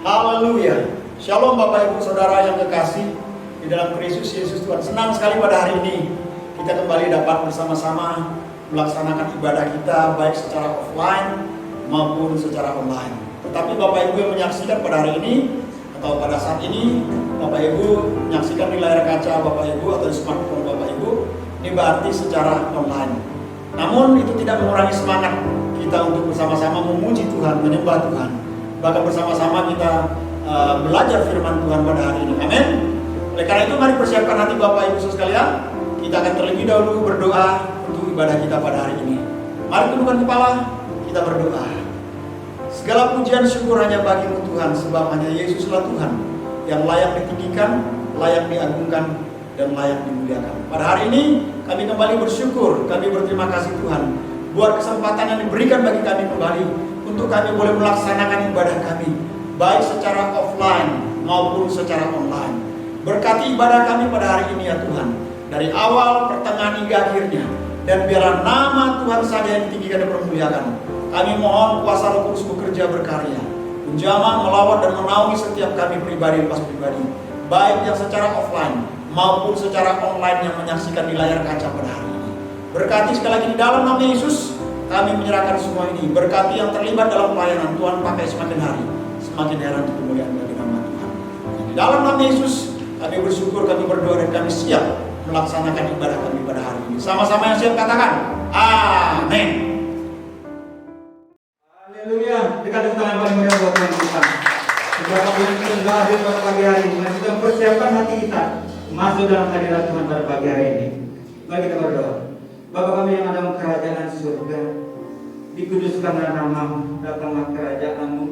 Haleluya. Shalom Bapak Ibu Saudara yang kekasih di dalam Kristus Yesus Tuhan. Senang sekali pada hari ini kita kembali dapat bersama-sama melaksanakan ibadah kita baik secara offline maupun secara online. Tetapi Bapak Ibu yang menyaksikan pada hari ini atau pada saat ini, Bapak Ibu menyaksikan di layar kaca Bapak Ibu atau di smartphone Bapak Ibu, ini berarti secara online. Namun itu tidak mengurangi semangat kita untuk bersama-sama memuji Tuhan, menyembah Tuhan. Bahkan bersama-sama kita belajar firman Tuhan pada hari ini. Amin. Oleh karena itu mari persiapkan hati Bapak Ibu sekalian. Kita akan terlebih dahulu berdoa untuk ibadah kita pada hari ini. Mari tundukkan kepala, kita berdoa. Segala pujian syukur hanya bagi-Mu Tuhan, sebab hanya Yesuslah Tuhan yang layak ditinggikan, layak diagungkan, dan layak dimuliakan. Pada hari ini kami kembali bersyukur, kami berterima kasih Tuhan buat kesempatan yang diberikan bagi kami kembali untuk kami boleh melaksanakan ibadah kami baik secara offline maupun secara online. Berkati ibadah kami pada hari ini ya Tuhan, dari awal, pertengahan hingga akhirnya, dan biarlah nama Tuhan saja yang ditinggikan dan dipermuliakan. Kami mohon kuasa Roh Kudus bekerja berkarya, menjamah, melawat dan menaungi setiap kami pribadi lepas pribadi, baik yang secara offline maupun secara online yang menyaksikan di layar kaca pada hari ini. Berkati sekali lagi di dalam nama Yesus, kami menyerahkan semua ini. Berkati yang terlibat dalam pelayanan, Tuhan pakai semakin hari semakin heran untuk kemuliaan bagi nama Tuhan. Di dalam nama Yesus kami bersyukur, kami berdoa dan kami siap melaksanakan ibadah kami pada hari ini. Sama-sama yang siap katakan amin. Haleluya. Dekat tangan paling meriah buat Tuhan kita. Beberapa bulan kita sudah hadir pada pagi hari ini. Mari kita persiapkan hati kita masuk dalam hadirat Tuhan pada pagi hari ini. Mari kita berdoa. Bapa kami yang ada di kerajaan surga, dikuduskanlah nama-Mu, datanglah kerajaan-Mu.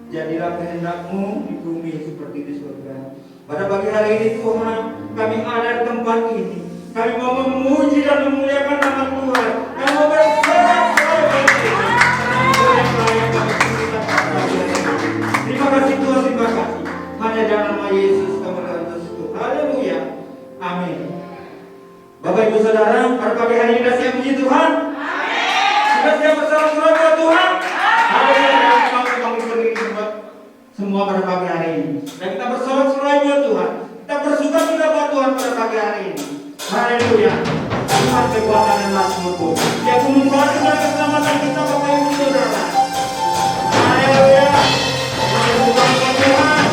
Jadilah kehendak-Mu di bumi seperti di surga. Pada pagi hari ini Tuhan, kami ada di tempat ini. Kami mau memuji dan memuliakan nama Tuhan. Kami mau bersorak-sorai. Terima kasih Tuhan, terima kasih. Hanya dalam nama Yesus kami bersyukur. Haleluya. Amin. Bapak Ibu Saudara, pada pagi hari ini sudah siap puji Tuhan? Amin. Sudah siap bersorak-sorai buat Tuhan? Haleluya. Semua pada pagi hari ini. Dan kita bersorak-sorai buat Tuhan. Kita bersuka cita buat Tuhan pada pagi hari ini. Haleluya. Tuhan kekuatan dan mazmur. Dia pun membantu dan keselamatan kita Bapak Ibu Saudara. Haleluya. Kita bersuka buat Tuhan.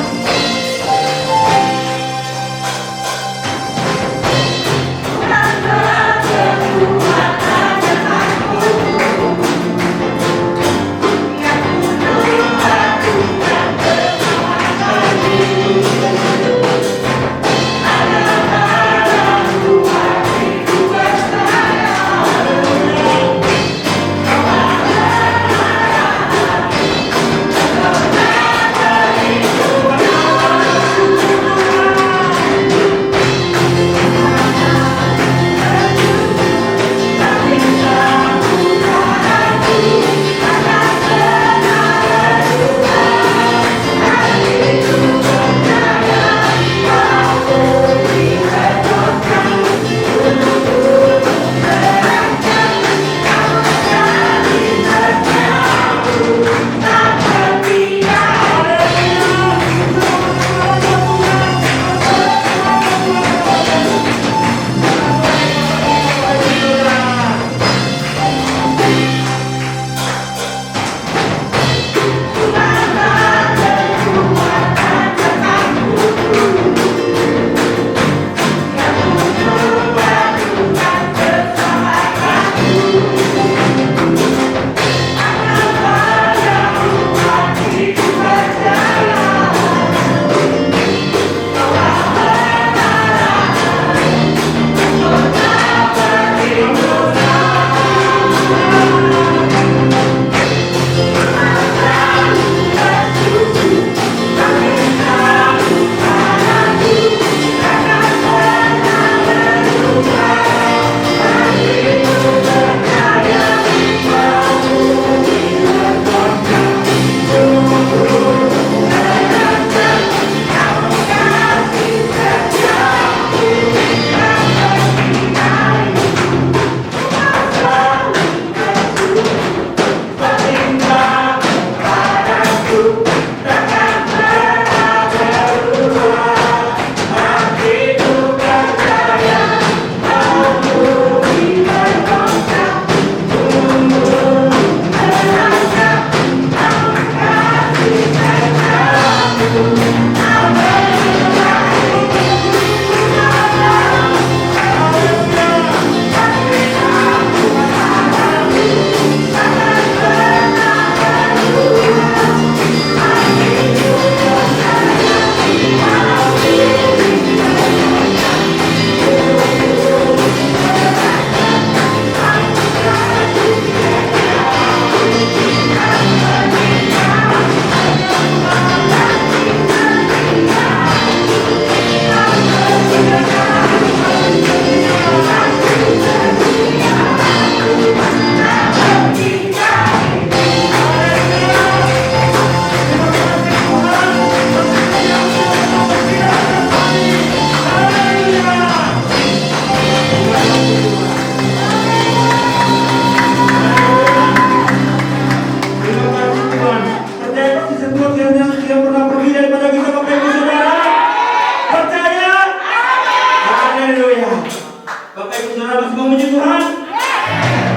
Saudara masih memuji Tuhan?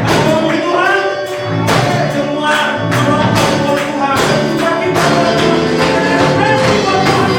Masih memuji Tuhan? Semua tolong memuji Tuhan. Kita festival Tuhan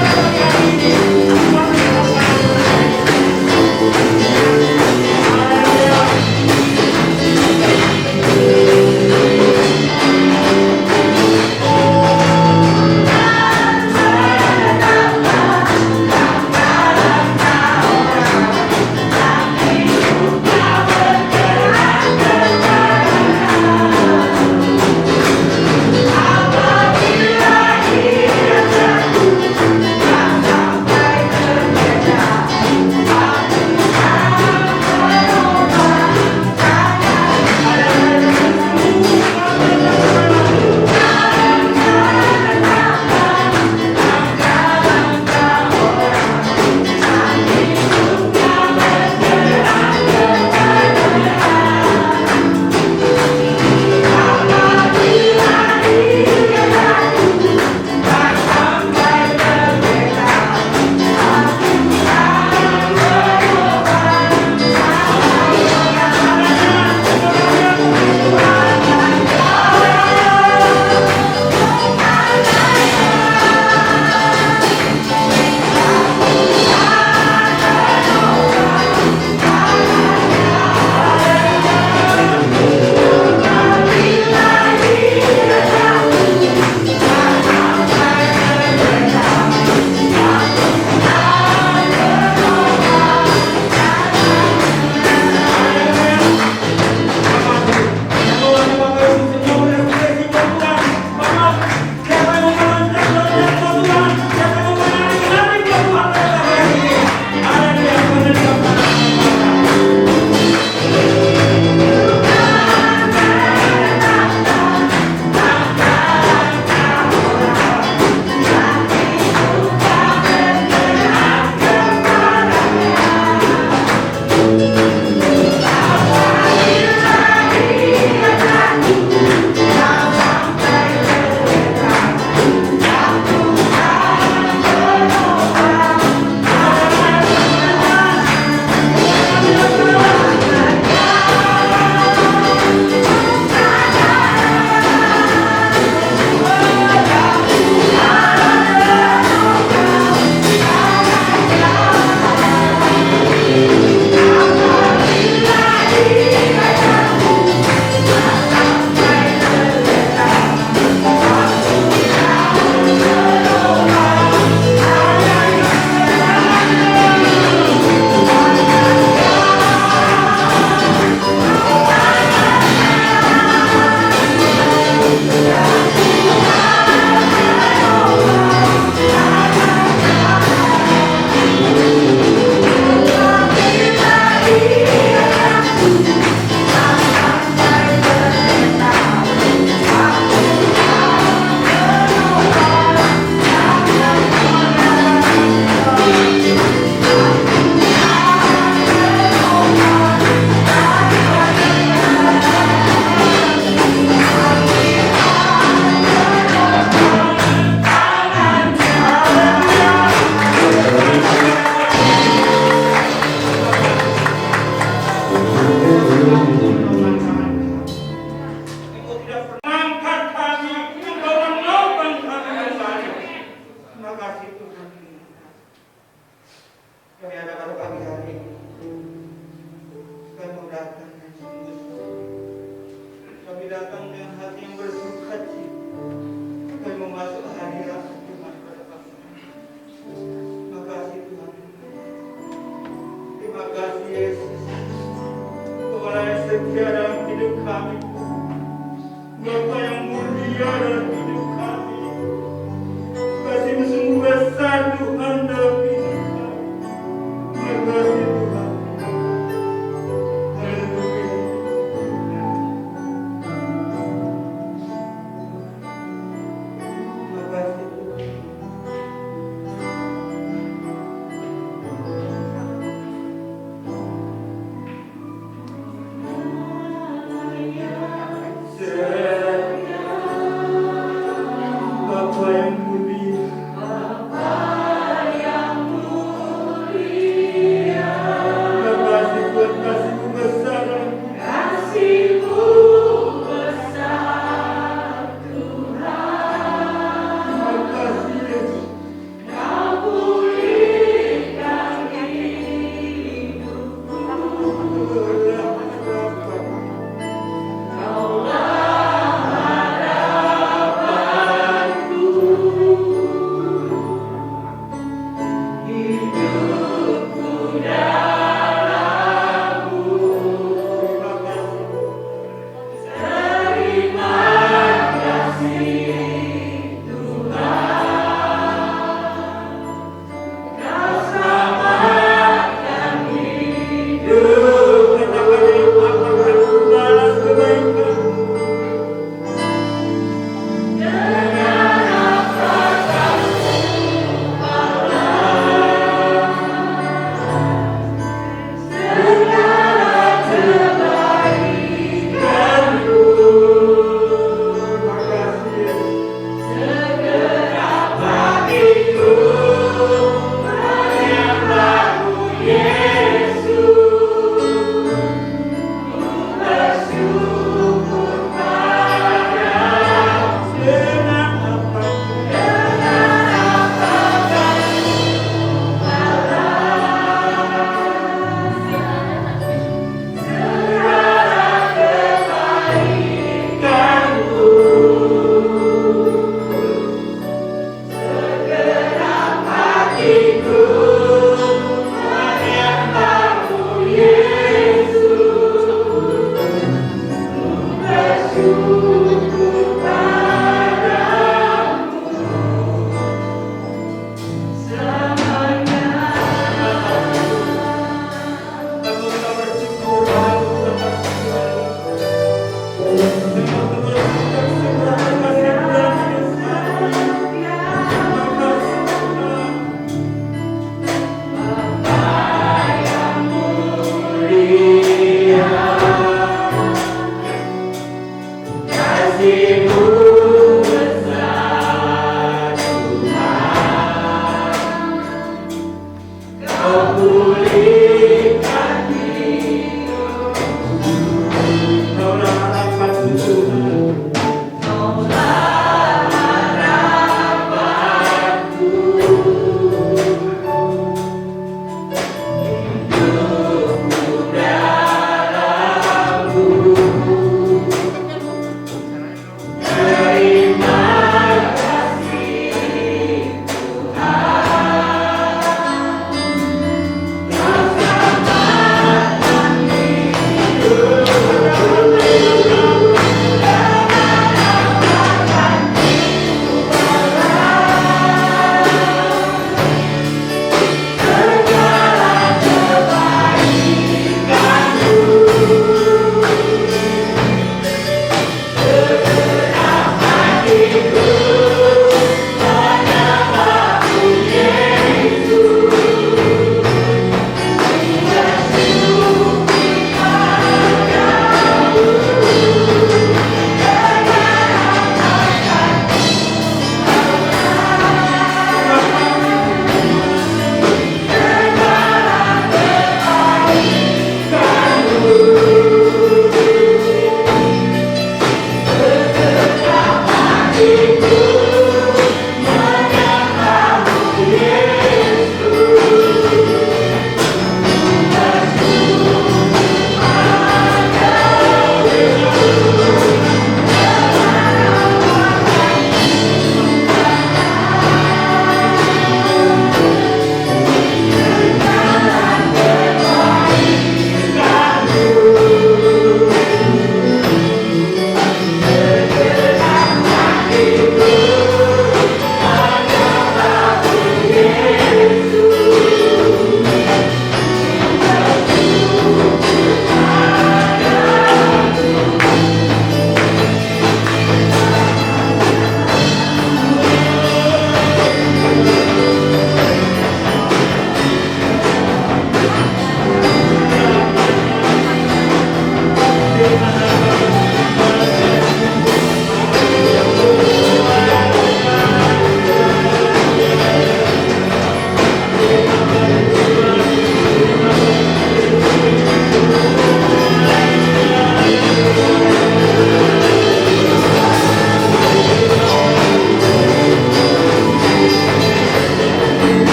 pada pagi hari ini.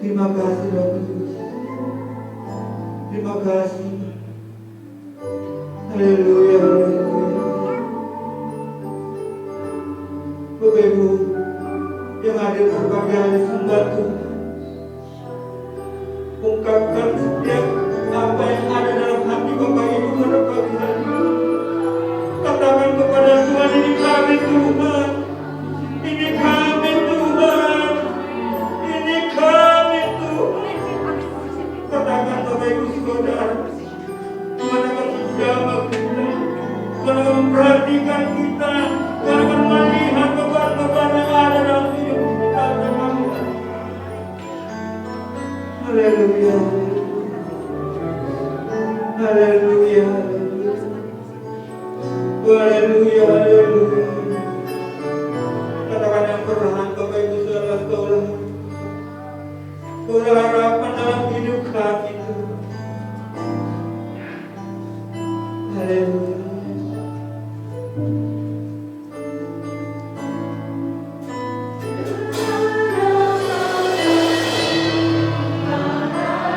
Terima kasih Roh Kudus. Terima kasih. Haleluya, haleluya. Bapak Ibu yang hadir berbagai hari sembah Tuhan, ungkapkan setiap apa yang ada dalam hati Bapak Ibu pada pagi hari ini. Katakan kepada Tuhan, ini kami Tuhan, ini kami Tuhan, ini kami Tuhan. Katakan Bapak Ibu Saudara, Tuhan akan menjamah kita, Tuhan akan memperhatikan kita, Tuhan akan melihat beban-beban yang ada dalam hidup kita. Haleluya, haleluya, haleluya, haleluya. Katakan yang berhak Bapak Ibu Saudara, Kaulah harapan dalam hidup kami. Haleluya.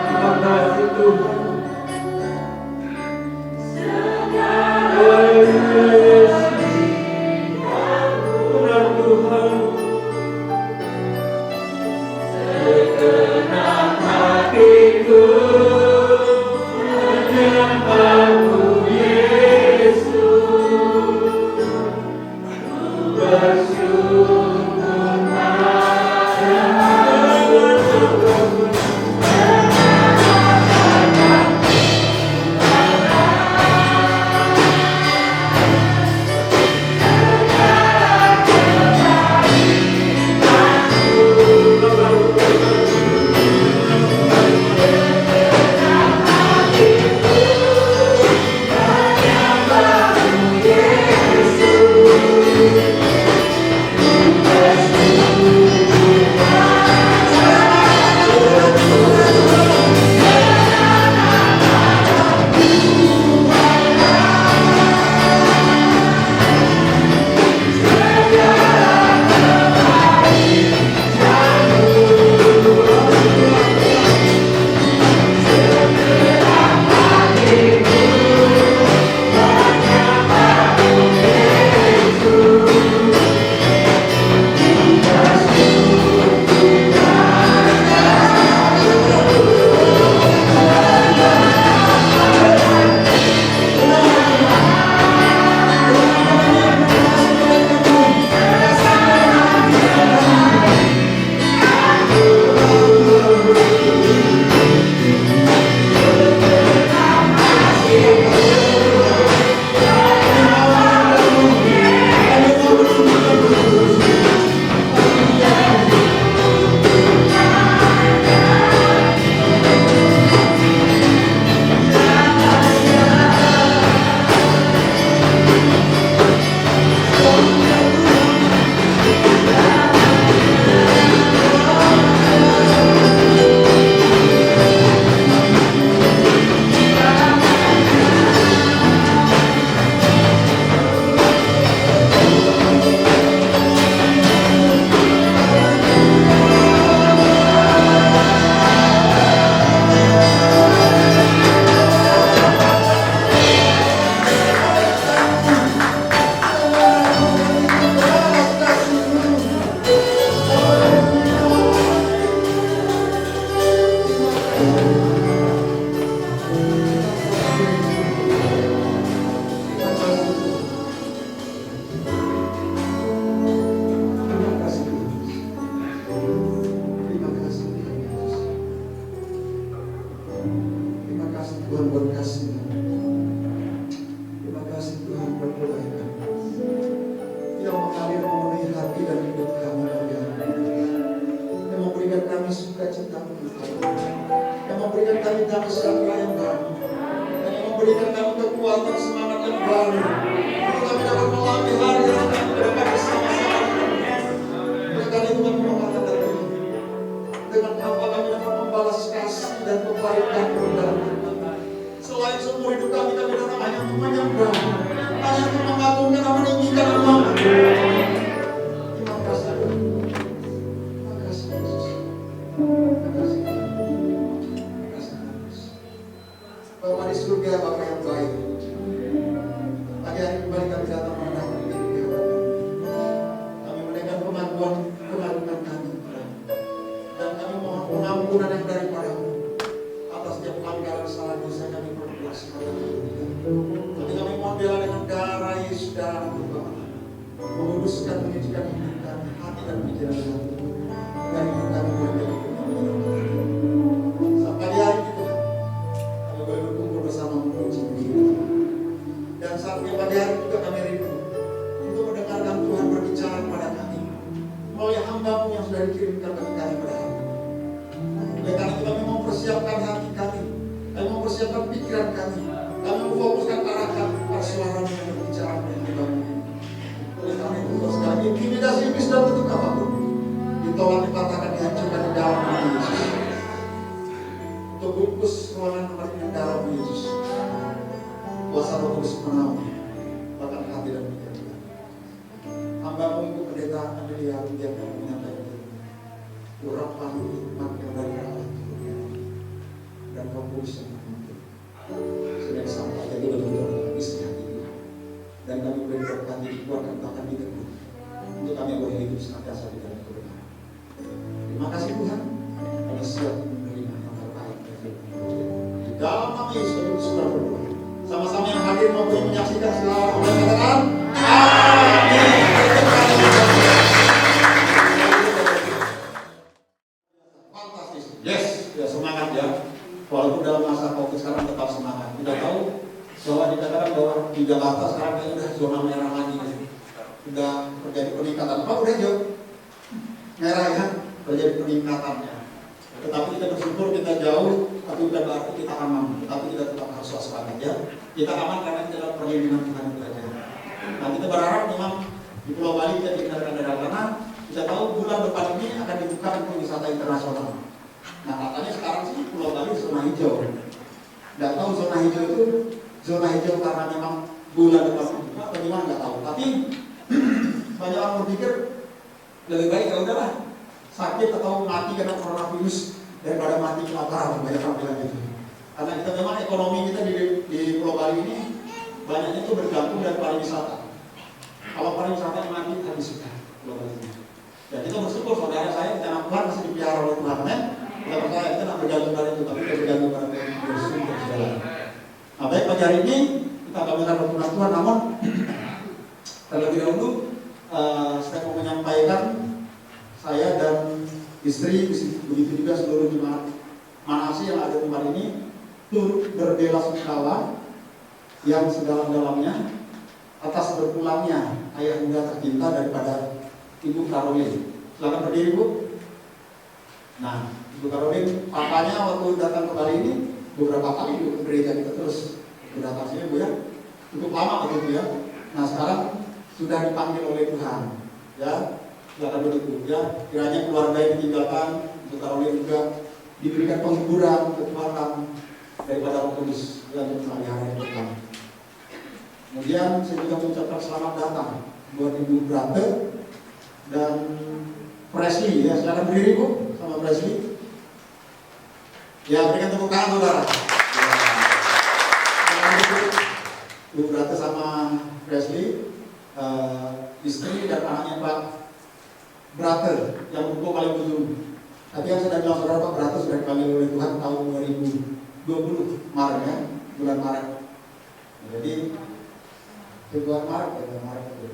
Terima kasih Tuhan. Haleluya Yesus. Benar Tuhan. Segenap hatiku menyembahmu Yesus, bersyukur Terima kasih. surga, Bapa yang baik. Pagi hari kembali kami datang menghadap diri kami menaikkan pengagungan kami, dan kami mohon pengampunan yang daripada-Mu atas setiap pelanggaran salah dosa kami perbuat sepanjang hidup. Tapi kami mohon bela dengan darah Yesus dan Bapa, menguduskan, menyucikan hidup kami, hati dan pikiran kami, agar hidup kami boleh menjadi hidup yang menyenangkan. Sampai di hari itu kami boleh berkumpul bersama memuji Dia. Dan sampai pada hari juga kami rindu untuk mendengarkan Tuhan berbicara kepada kami melalui hamba-Mu yang sudah dikirimkan bagi kami pada hari ini. Oleh karena itu kami mempersiapkan hati kami mempersiapkan pikiran kami memfokuskan arah kami pada suara-Mu yang berbicara kepada hamba-Mu. Oleh karena itu sekali lagi intimidasi iblis dalam bentuk apapun ditolak, dipatahkan, dihancurkan di dalam nama Yesus. Untuk bungkus ruangan tempat ini dalam Yesus. Kuasa Roh Kudus menaungi bahkan hati dan pikiran kita. Hamba-Mu Ibu Pendeta Amelia yang menyampaikan urapan hikmat yang dari Allah dan Roh Kudus yang menuntun sudah disampaikan jadi betul-betul habisnya hati kita, dan kami boleh berkati dikuatkan bahkan diteguh untuk kami boleh hidup senantiasa di dalam kebenaran. Terima kasih Tuhan, kami siap menerima yang terbaik dari di dalam nama Yesus kami bersyukur berdoa. Sama-sama yang hadir maupun yang menyaksikan selalu mengatakan amin. Fantastis. Yes, ya semangat ya. Walaupun dalam masa COVID sekarang tetap semangat. Kita tahu bahwa dikatakan bahwa di Jakarta sekarang sudah zona merah lagi. Sudah terjadi peningkatan. Apa udah jauh? Merah ya, terjadi peningkatannya. Tetapi kita bersyukur kita jauh, tapi bukan berarti kita aman. Tetapi kita tetap harus waspada ya. Kita aman karena kita dalam perlindungan Tuhan itu saja. Nah, kita berharap memang di Pulau Bali kita dihindarkan dari karena kita tahu bulan depan ini akan dibuka untuk wisata internasional. Nah, katanya sekarang sih Pulau Bali zona hijau. Nggak tahu zona hijau itu zona hijau karena memang bulan depan dibuka atau gimana nggak tahu. Tapi banyak orang berpikir lebih baik ya udahlah sakit atau mati karena coronavirus daripada mati kelaparan, banyak orang bilang gitu. Karena kita memang ekonomi kita di Pulau Bali ini banyaknya itu bergantung dari pariwisata. Kalau pariwisata yang mati habis sudah Pulau Bali ini. Dan kita bersyukur saudara saya di tanah Tuhan masih dipelihara oleh Tuhan. Kita percaya kita tidak bergantung pada itu, tapi kita bergantung pada Tuhan Yesus untuk segala. Nah, baik pagi hari ini kita akan mendengar firman Tuhan, namun terlebih dahulu saya mau menyampaikan saya dan istri, begitu juga seluruh jemaat Manase yang ada di tempat ini turut berbela-sungkawa yang sedalam-dalamnya atas berpulangnya ayah bunda tercinta daripada Ibu Caroline. Silakan berdiri Bu. Nah, Ibu Caroline, papanya waktu datang ke Bali ini beberapa kali ke gereja kita terus datang sini Bu ya, cukup lama begitu ya. Nah sekarang sudah dipanggil oleh Tuhan ya. Silakan berdiri ya. Kiranya keluarga yang ditinggalkan, Ibu Caroline juga diberikan penghiburan, kekuatan daripada Roh Kudus yang memelihara yang pertama. Kemudian saya juga mengucapkan selamat datang buat Ibu Brate dan Presley ya. Silakan berdiri Bu sama Presley. Ya, berikan tepuk tangan saudara. Ibu Brate sama Presley, istri dan anaknya Pak Brate yang berkumpul paling ujung. Tapi yang saya bilang saudara, Pak Brate sudah dipanggil oleh Tuhan tahun 2020 Maret ya, bulan Maret. Jadi Februari Maret ya, Maret itu.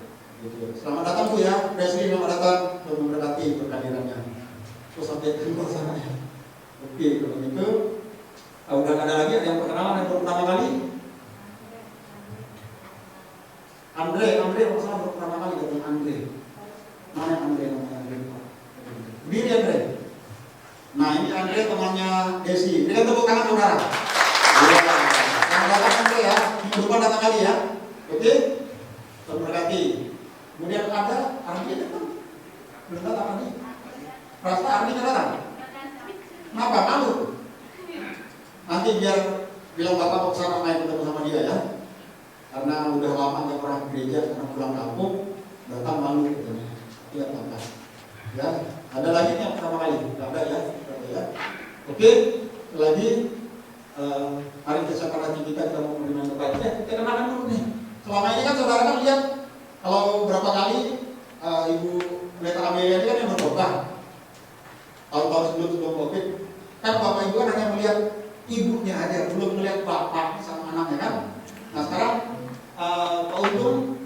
Gitu. Selamat datang Bu ya, Presley, selamat datang untuk memberkati kehadirannya. Terus sampai ke sana ya. Oke, kalau gitu udah nggak ada lagi, ada yang perkenalan yang baru pertama kali. Andre masalah baru pertama kali datang Andre. Mana Andre namanya Andre? Biri Andre. Nah ini Andre temannya Desi. Berikan tepuk tangan saudara. Yang datang Andre ya, minggu depan datang kali ya. Oke, terberkati. Kemudian ada Ardi datang. Belum datang Ardi. Rasa Ardi nggak datang. Kenapa malu? Nanti biar bilang bapak mau kesana main ketemu sama dia ya. Karena udah lama nggak pernah ke gereja karena pulang kampung, datang malu katanya. Iya bapak. Ya, ada lagi yang pertama kali, nggak ada ya. Oke, lagi Hari kesiapan hati kita mau menerima yang terbaik. Kita kenakan dulu nih. Selama ini kan saudara kan lihat kalau berapa kali Ibu Pendeta Amelia ini kan yang berkhotbah tahun-tahun sebelum COVID, kan Bapak Ibu kan hanya melihat ibunya aja, belum melihat bapak sama anaknya kan. Nah sekarang Pak Untung,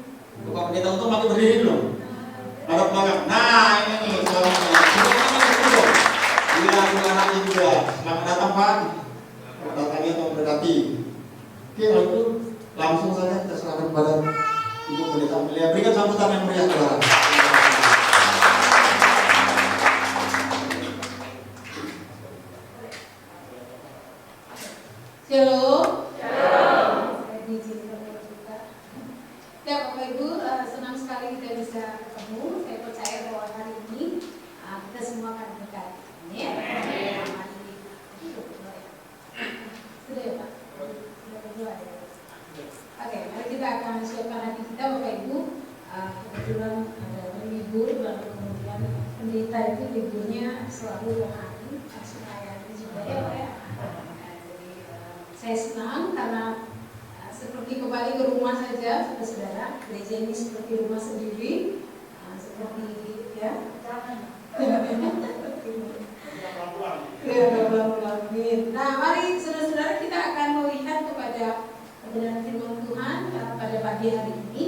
Bapak Pendeta Untung lagi berdiri belum? Ada belakang. Nah ini nih, bilang anaknya juga, selamat datang Pak. Datangnya atau berdati. Oke, kalau itu langsung saja kita serahkan kepada Ibu Pendeta Amelia. Berikan sambutan yang meriah saudara. Shalom. Saya diizinkan juga. Ya Bapak Ibu, senang sekali kita bisa ketemu. Saya percaya bahwa hari ini kita semua akan berkat. Ya. Sudah ya Pak? Sudah berdua ya. Oke, mari kita akan siapkan hati kita Bapak Ibu. Kebetulan ada libur, lalu kemudian pendeta itu liburnya selalu hari, supaya juga ya Pak ya. Saya senang karena seperti kembali ke rumah saja, saudara. Gereja ini seperti rumah sendiri, seperti ya. Nah, mari saudara-saudara kita akan melihat kepada kebenaran firman Tuhan pada pagi hari ini.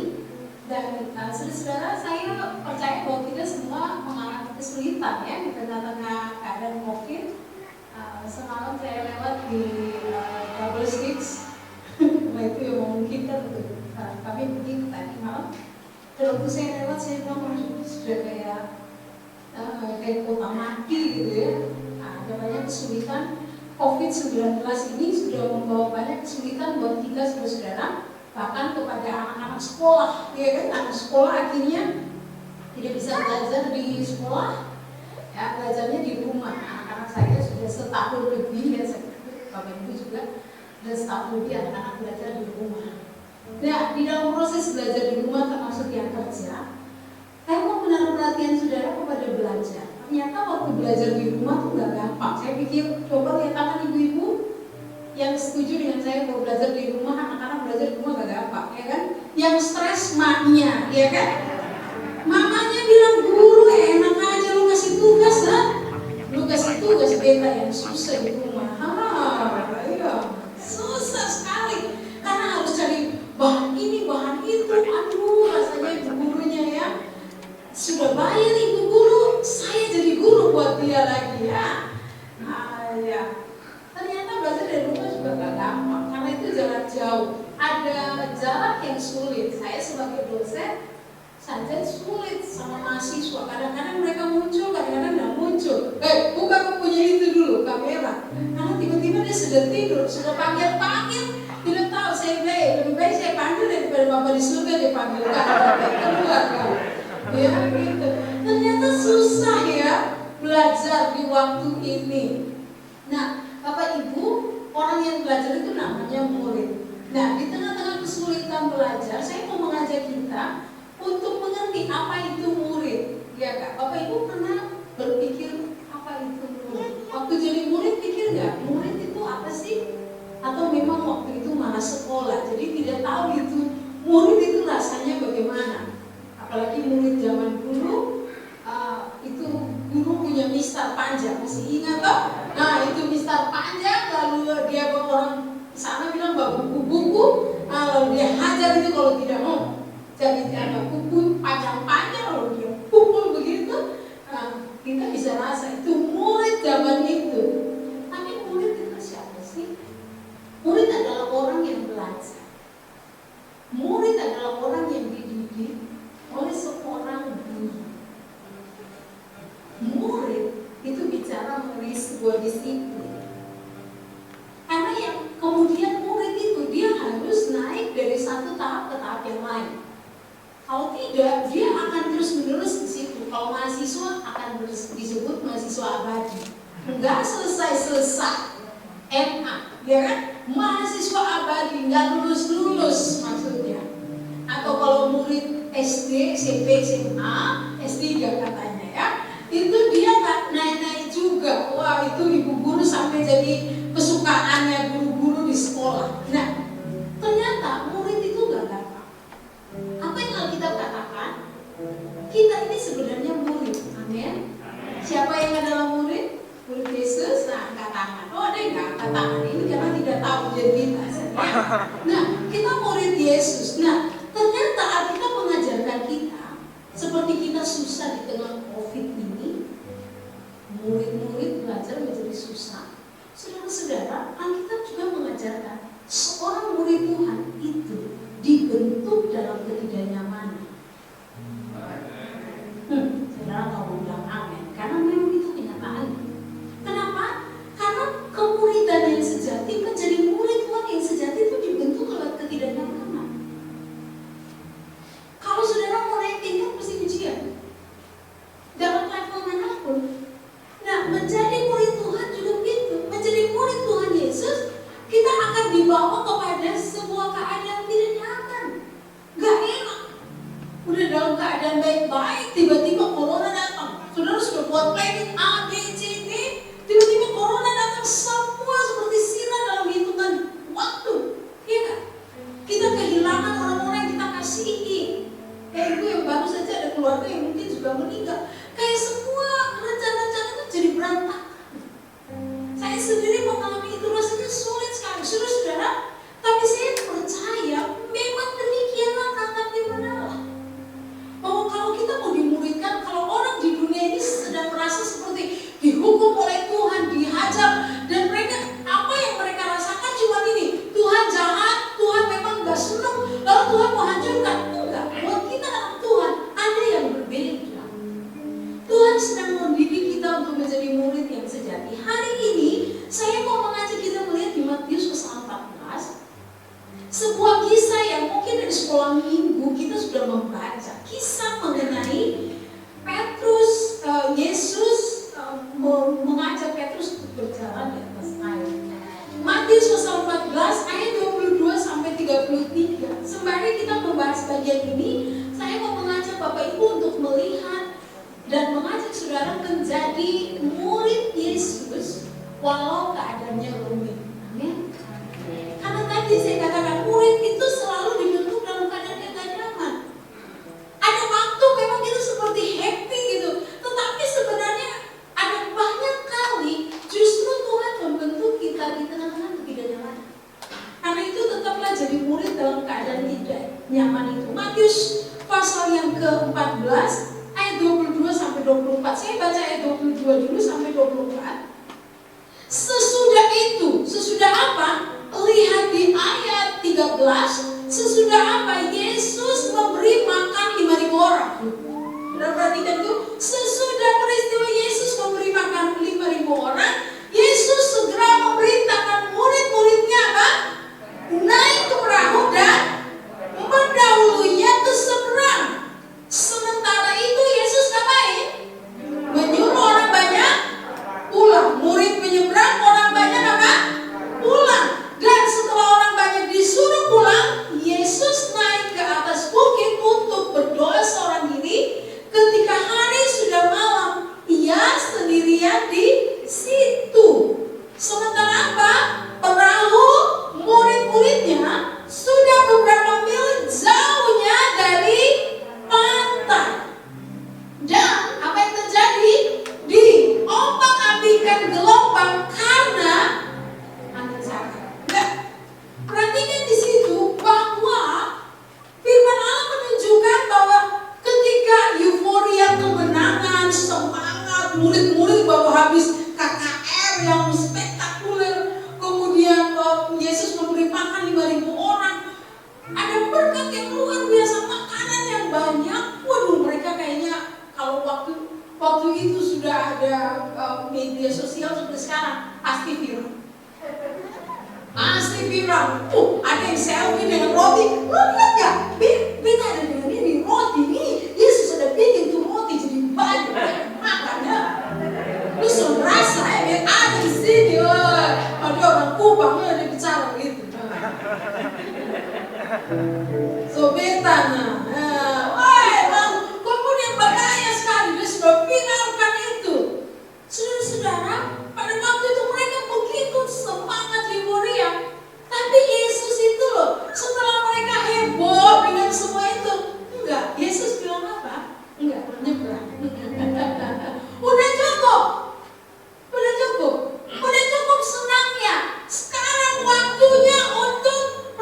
Dan saudara-saudara, saya percaya bahwa kita semua mengalami kesulitan ya di tengah-tengah keadaan COVID. Semalam saya lewat di Double Sticks, nah itu yang memungkinkan untuk kami pergi tadi malam. Dan waktu saya lewat, saya bilang sudah kayak kota mati gitu ya. Ada banyak kesulitan. COVID-19 ini sudah membawa banyak kesulitan buat kita saudara, bahkan kepada anak-anak sekolah, ya kan? Anak sekolah akhirnya tidak bisa belajar di sekolah, ya belajarnya di rumah. Anak-anak saya sudah setahun lebih, ya Bapak Ibu juga sudah setahun lebih anak-anak belajar di rumah. Nah, di dalam proses belajar di rumah termasuk yang kerja, saya mau menaruh perhatian saudara kepada belajar. Ternyata waktu belajar di rumah tuh gak gampang. Saya pikir, coba lihat tangan ibu-ibu yang setuju dengan saya bahwa belajar di rumah, anak-anak belajar di rumah gak gampang, ya kan? Yang stres maknya, ya kan? Mamanya bilang, guru enak aja lu kasih tugas, kan? Lu kasih tugas beta yang susah di rumah. Iya, susah sekali. Karena harus cari bahan ini, bahan itu. Aduh, rasanya ibu gurunya ya. Sudah bayar ibu guru, saya jadi guru buat dia lagi ya. Ya. Ternyata belajar dari rumah juga gak gampang, karena itu jarak jauh. Ada jarak yang sulit. Saya sebagai dosen saja sulit sama mahasiswa. Kadang-kadang mereka muncul, kadang-kadang nggak muncul. Buka bukunya itu dulu, kamera. Karena tiba-tiba dia sudah tidur, sudah panggil-panggil, tidak tahu. Saya lebih baik saya panggil daripada Bapak di surga dia panggil keluar kan. Ya gitu. Ternyata susah ya belajar di waktu ini. Nah, Bapak Ibu, orang yang belajar itu namanya murid. Nah, di tengah-tengah kesulitan belajar, saya mau mengajak kita untuk mengerti apa itu murid. Ya Kak, Bapak Ibu pernah berpikir apa itu murid? Waktu jadi murid pikir nggak, murid itu apa sih? Atau memang waktu itu malah sekolah, jadi tidak tahu itu murid itu rasanya bagaimana? Apalagi murid zaman dulu, itu guru punya mistar panjang, masih ingat toh? Nah itu mistar panjang, lalu dia bawa orang sana bilang bawa buku-buku, lalu dia hajar itu kalau tidak mau. Jadi ada buku panjang-panjang lalu dia pukul begitu, kita bisa rasa itu murid zaman itu. Tapi murid itu siapa sih? Murid adalah orang yang belajar. Murid adalah orang yang dididik oleh seorang guru. Murid itu bicara mengenai sebuah disiplin. Karena yang kemudian murid itu dia harus naik dari satu tahap ke tahap yang lain. Kalau tidak, dia akan terus-menerus di situ. Kalau mahasiswa akan disebut mahasiswa abadi. Enggak selesai-selesai. MA, ya kan? Mahasiswa abadi, enggak lulus-lulus maksudnya. Atau kalau murid SD, SMP, SMA, S3 katanya ya, itu dia nggak naik-naik juga. Wah itu ibu guru sampai jadi kesukaannya guru-guru di sekolah. Nah, kita murid Yesus. Nah, ternyata Alkitab mengajarkan kita seperti kita susah di tengah COVID ini, murid-murid belajar menjadi susah. Saudara-saudara, Alkitab juga mengajarkan seorang murid Tuhan itu dibentuk dalam ketidaknyamanan. Saudara tahu bilang amin, karena memang itu kenyataan. Kenapa? Karena kemuridan yang sejati, menjadi murid Tuhan yang sejati itu dibentuk lewat ketidaknyamanan. Kalau saudara mau naik tingkat pasti ujian dalam level manapun. Nah, menjadi murid Tuhan juga begitu. Menjadi murid Tuhan Yesus, kita akan dibawa kepada sebuah keadaan tidak nyaman, gak enak. Udah dalam keadaan baik-baik, tiba-tiba corona datang. Saudara sudah buat planning A, B, C, D, tiba-tiba corona datang, semua seperti sinar dalam hitungan waktu. Iya kan? Kita kehilangan orang-orang yang kita kasihi. Kayak ibu yang baru saja ada keluarga yang mungkin juga meninggal. Kayak semua rencana-rencana itu jadi berantakan. Saya sendiri mengalami itu, rasanya sulit sekali, saudara-saudara. Tapi saya percaya memang demikianlah kata firman Allah. Bahwa kalau kita mau dimuridkan, kalau orang di dunia ini sedang merasa seperti dihukum oleh Tuhan, dihajar, dan mereka apa yang mereka rasakan cuma ini, Tuhan jahat, Tuhan memang gak senang, lalu Tuhan mau hancurkan. Enggak, buat kita anak Tuhan ada yang berbeda. Tuhan sedang mendidik kita untuk menjadi murid yang sejati. Hari ini saya mau mengajak kita melihat di Matius pasal 14 sebuah kisah yang mungkin dari sekolah minggu kita sudah membaca. Kisah mengenai Petrus, Yesus mengajak Petrus untuk berjalan di atas air. Matius pasal 14 ayat 22 sampai 33. Sembari kita membahas bagian ini, saya mau mengajak Bapak Ibu untuk melihat dan mengajak saudara menjadi murid Yesus walau keadaannya rumit. Amin. Karena tadi saya katakan murid itu selalu dibentuk dalam keadaan yang gak nyaman. Ada waktu memang kita seperti happy gitu, tetapi sebenarnya ada banyak kali justru Tuhan membentuk kita di tengah-tengah ketidaknyamanan. Karena itu tetaplah jadi murid dalam keadaan tidak nyaman itu. Matius pasal yang ke-14 ayat 22 sampai 24. Saya baca ayat 22 dulu sampai 24. Sesudah itu, sesudah apa? Lihat di ayat 13, sesudah apa? Yesus memberi makan 5.000 orang. Sudah perhatikan itu? Sesudah peristiwa Yesus memberi makan 5.000 orang, Yesus segera memerintahkan murid-muridnya apa? Naik ke perahu dan mendahulunya ke seberang. Sementara itu Yesus ngapain? Menyuruh orang banyak pulang. Murid menyeberang, orang banyak apa? Pulang. Dan setelah orang banyak disuruh pulang, Yesus naik ke atas bukit untuk berdoa seorang diri. Ketika hari sudah malam, ia sendirian di situ. Sementara apa? Perahu murid-muridnya sudah beberapa mil jauhnya dari pantai. Dan apa yang terjadi? Diombang-ambingkan gelombang karena angin sangat. Nah, perhatikan di situ bahwa firman Allah menunjukkan bahwa ketika euforia kemenangan, semangat, murid-murid baru habis KKR yang spektakuler, kemudian Yesus memberi makan 5.000 orang, ada berkat yang luar biasa, makanan yang banyak. Waduh, mereka kayaknya kalau waktu itu sudah ada media sosial seperti sekarang, pasti viral. Pasti viral. Ada yang selfie dengan roti. Lo lihat gak? Beta ada dengan ini roti nih. Yesus ada bikin tuh roti jadi banyak makan ya. Lu sudah merasa ya, ada di sini. Ada orang Kupang ada bicara gitu. So beta kemudian berkaya sekali dia sudah viralkan itu. Saudara-saudara, pada waktu itu mereka begitu semangat euforia. Tapi Yesus itu loh, setelah mereka heboh dengan semua itu, enggak, Yesus bilang apa? Enggak, nyebrang. Udah cukup. Udah cukup senangnya. Sekarang waktunya untuk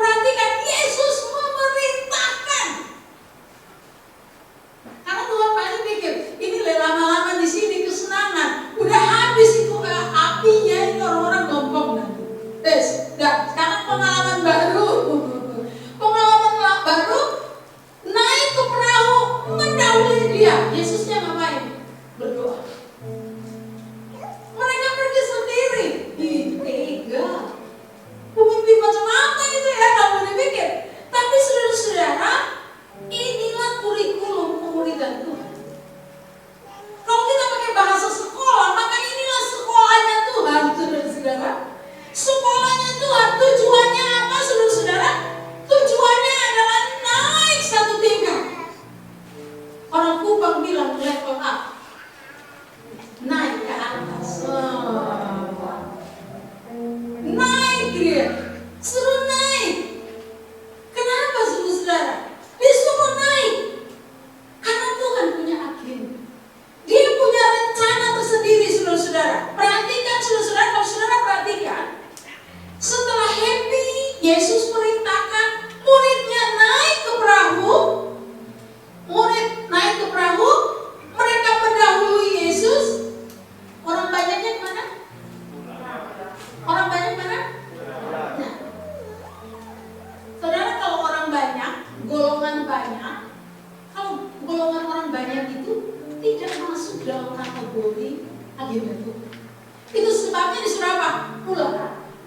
Itu sebabnya disuruh apa? Pulang.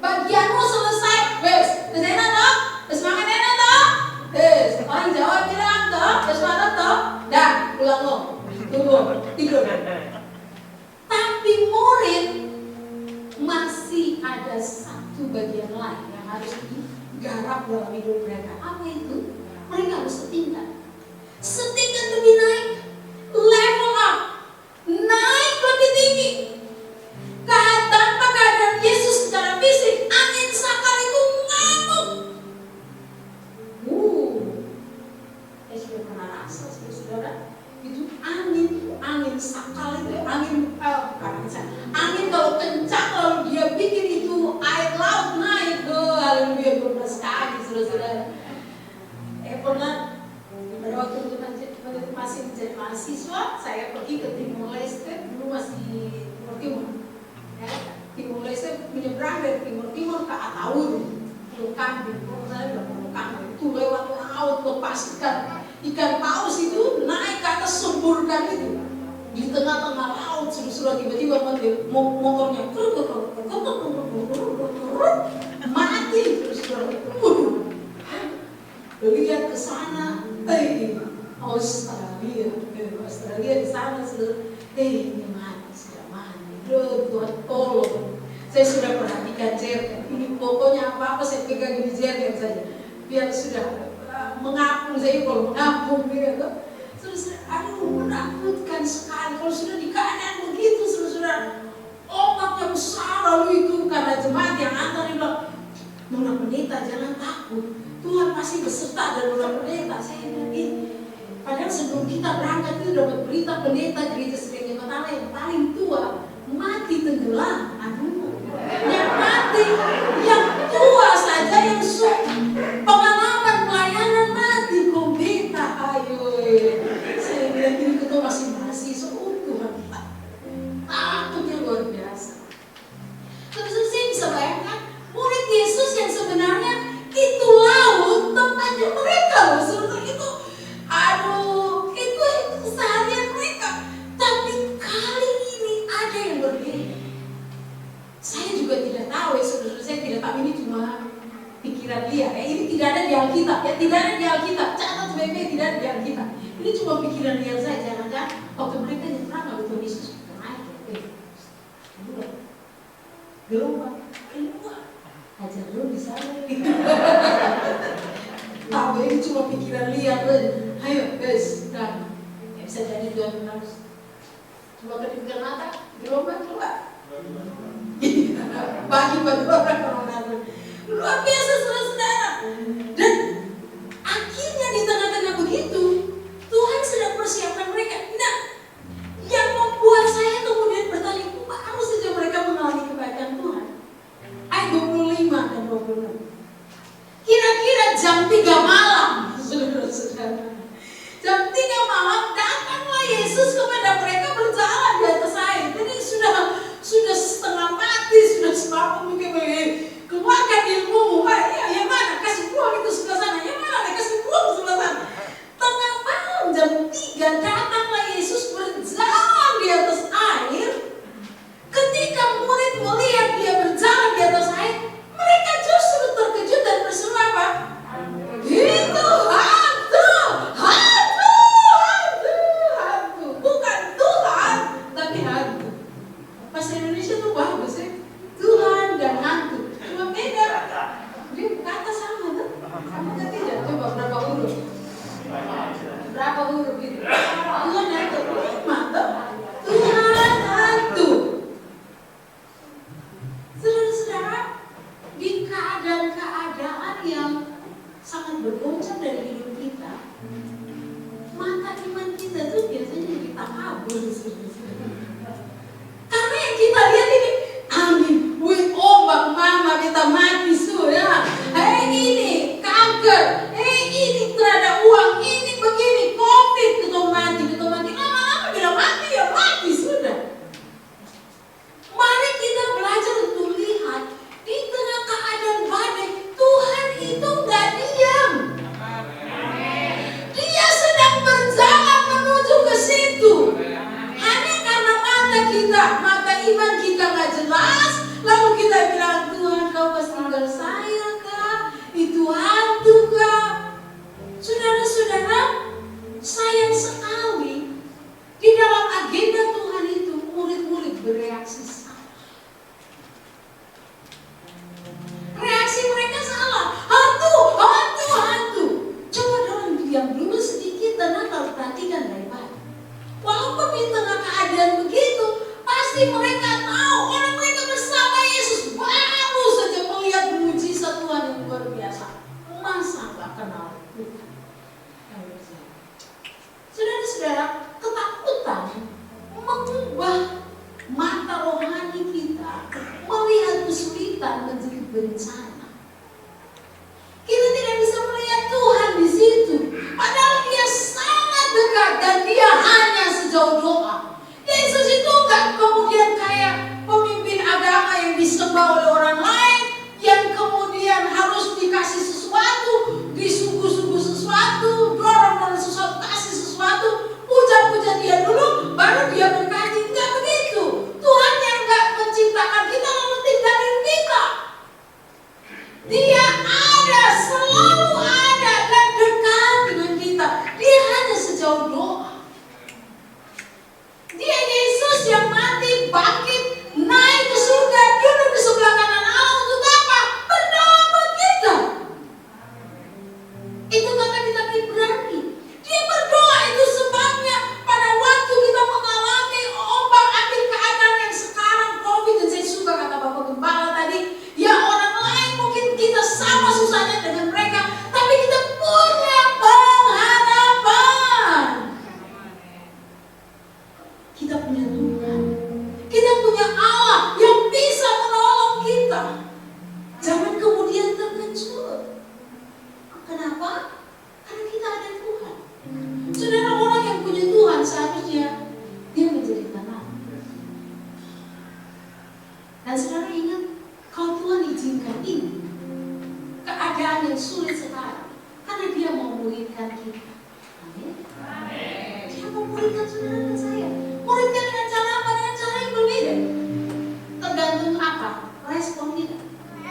Bagianmu selesai, wes. Enak toh? Wes makan enak toh? Wes. Orang Jawa bilang toh, wes makan toh? Dah, pulang lo. Tunggu, tidur. Tapi murid masih ada satu bagian lain yang harus digarap dalam hidup mereka. Apa itu? Mereka harus setingkat. Setingkat lebih naik. Level up. Naik lebih tinggi. Tanpa keadaan Yesus secara fisik, angin sakal itu ngamuk. Saya sudah pernah rasa, saudara. Itu angin sakal itu, angin kalau kencang lalu dia bikin itu air laut naik, haleluya, 12 kaki, saudara. Pernah pada waktu itu masih menjadi mahasiswa, saya pergi ke Timor Leste, dulu masih Timur. Timor Leste menyeberang dari Timur ke Atauri, Pulau Kambing, saya udah Pulau Kambing, itu lewat laut lepas ikan paus itu naik ke atas semburkan itu di tengah-tengah laut, sudah tiba-tiba motornya mati, lihat ke sana, Australia di sana ini mati, sudah mati. Tuhan tolong. Saya sudah perhatikan jerken. Ini pokoknya apa-apa saya pegang di jerken saja. Biar sudah mengapung saya kalau mengapung gitu. Aduh, menakutkan sekali kalau sudah di keadaan begitu, saudara. Ombak yang besar lalu itu karena jemaat yang antar bilang, Nona Pendeta jangan takut, Tuhan pasti beserta dan Nona Pendeta. Saya bilang ini. Padahal sebelum kita berangkat itu dapat berita pendeta gereja Sering Matala yang paling tua mati tenggelam. Aduh, yang mati, yang tua saja yang pengalaman pelayanan mati pendeta. Ayo, saya bilang ini kita masih mahasiswa. Tuhan, takutnya luar biasa. Terus saya bisa bayangkan murid Yesus yang sebenarnya itu laut tempatnya mereka loh, saudara. Itu keseharian mereka. Tapi kali ini ada yang berbeda. Saya juga tidak tahu ya, saudara. Saya tidak tahu, ini cuma pikiran dia. Ini tidak ada di Alkitab ya, tidak ada di Alkitab. Catat baik-baik, tidak ada di Alkitab. Ini cuma pikiran dia saja. Jangan-jangan waktu mereka nyebrang lalu Tuhan Yesus naik. Gelombang keluar. Ajar dulu di sana. Tahu ini cuma pikiran liar. Ayo, guys, dan bisa jadi Tuhan harus coba kedipkan mata, gelombang keluar. Bagi orang luar biasa, saudara. Dan akhirnya di tengah-tengah begitu, Tuhan sedang persiapkan mereka. Nah, yang membuat saya kemudian bertanya, baru saja mereka mengalami kebaikan Tuhan. Ayat 25 dan 26. Kira-kira jam 3 malam, saudara-saudara. Jam 3 malam datanglah Yesus kepada mereka berjalan di atas air. Jadi sudah setengah mati, sudah sebab mungkin keluarkan ilmumu. Yang mana? Kasih buang itu sebelah sana. Yang mana? Kasih buang sebelah sana. Tengah malam jam 3 datanglah Yesus berjalan di atas air. Ketika murid melihat dia berjalan di atas air, mereka justru terkejut dan berseru apa? Itu hantu. Bukan Tuhan, tapi hantu. Bahasa Indonesia tuh bagus ya. Tuhan dan hantu. Cuma beda. Dia kata sama tuh. Sama kan tidak? Coba berapa huruf? Berapa huruf itu? Tuhan hantu. 5 tuh. Tuhan hantu. Saudara-saudara, di keadaan-keadaan yang sangat bergoncang dari hidup kita, mata iman kita tuh biasanya jadi takabur. Karena yang kita lihat ini, angin, ombak, mama kita mati sudah. Ini kanker, ini terhadap uang, ini begini, COVID, kita mati. Lama-lama bila mati ya mati sudah. Mari kita belajar untuk lihat di tengah keadaan badai, Tuhan itu gak diam. Dia sedang berjalan menuju ke situ. Hanya karena bencana. Kita tidak bisa melihat Tuhan di situ. Padahal Dia sangat dekat dan Dia hanya sejauh doa. Yesus itu enggak kemudian kayak pemimpin agama yang disembah oleh orang lain, yang kemudian harus dikasih sesuatu, disuguh-suguh sesuatu, dorong sesuatu, kasih sesuatu, puja-puja Dia dulu, baru Dia berkati. Enggak begitu. Tuhan yang enggak menciptakan kita lalu tinggalin kita. Dia ada, selalu ada dan dekat dengan kita. Dia hanya sejauh doa. Dia Yesus yang mati, bangkit, naik ke surga, duduk di sebelah kanan Allah untuk apa? Berdoa buat kita. Itu kata kita Ibrani. Dia berdoa, itu sebabnya pada waktu kita mengalami ombak-ambing keadaan yang sekarang COVID, dan saya suka kata Bapak Gembala tadi, ya orang lain mungkin kita sama susahnya dengan mereka, tapi kita punya pengharapan. Kita punya Tuhan, kita punya Allah yang bisa menolong kita. Jangan kemudian terkejut. Kenapa? Karena kita ada Tuhan. Saudara, orang yang punya Tuhan seharusnya dia menjadi tenang. Dan saudara ingat, kalau Tuhan izinkan ini, keadaan yang sulit sekarang, karena Dia mau memulihkan kita. Amin. Dia mau memulihkan saudara dan saya. Muridkan dengan cara apa? Dengan cara yang berbeda. Tergantung apa? Respon kita.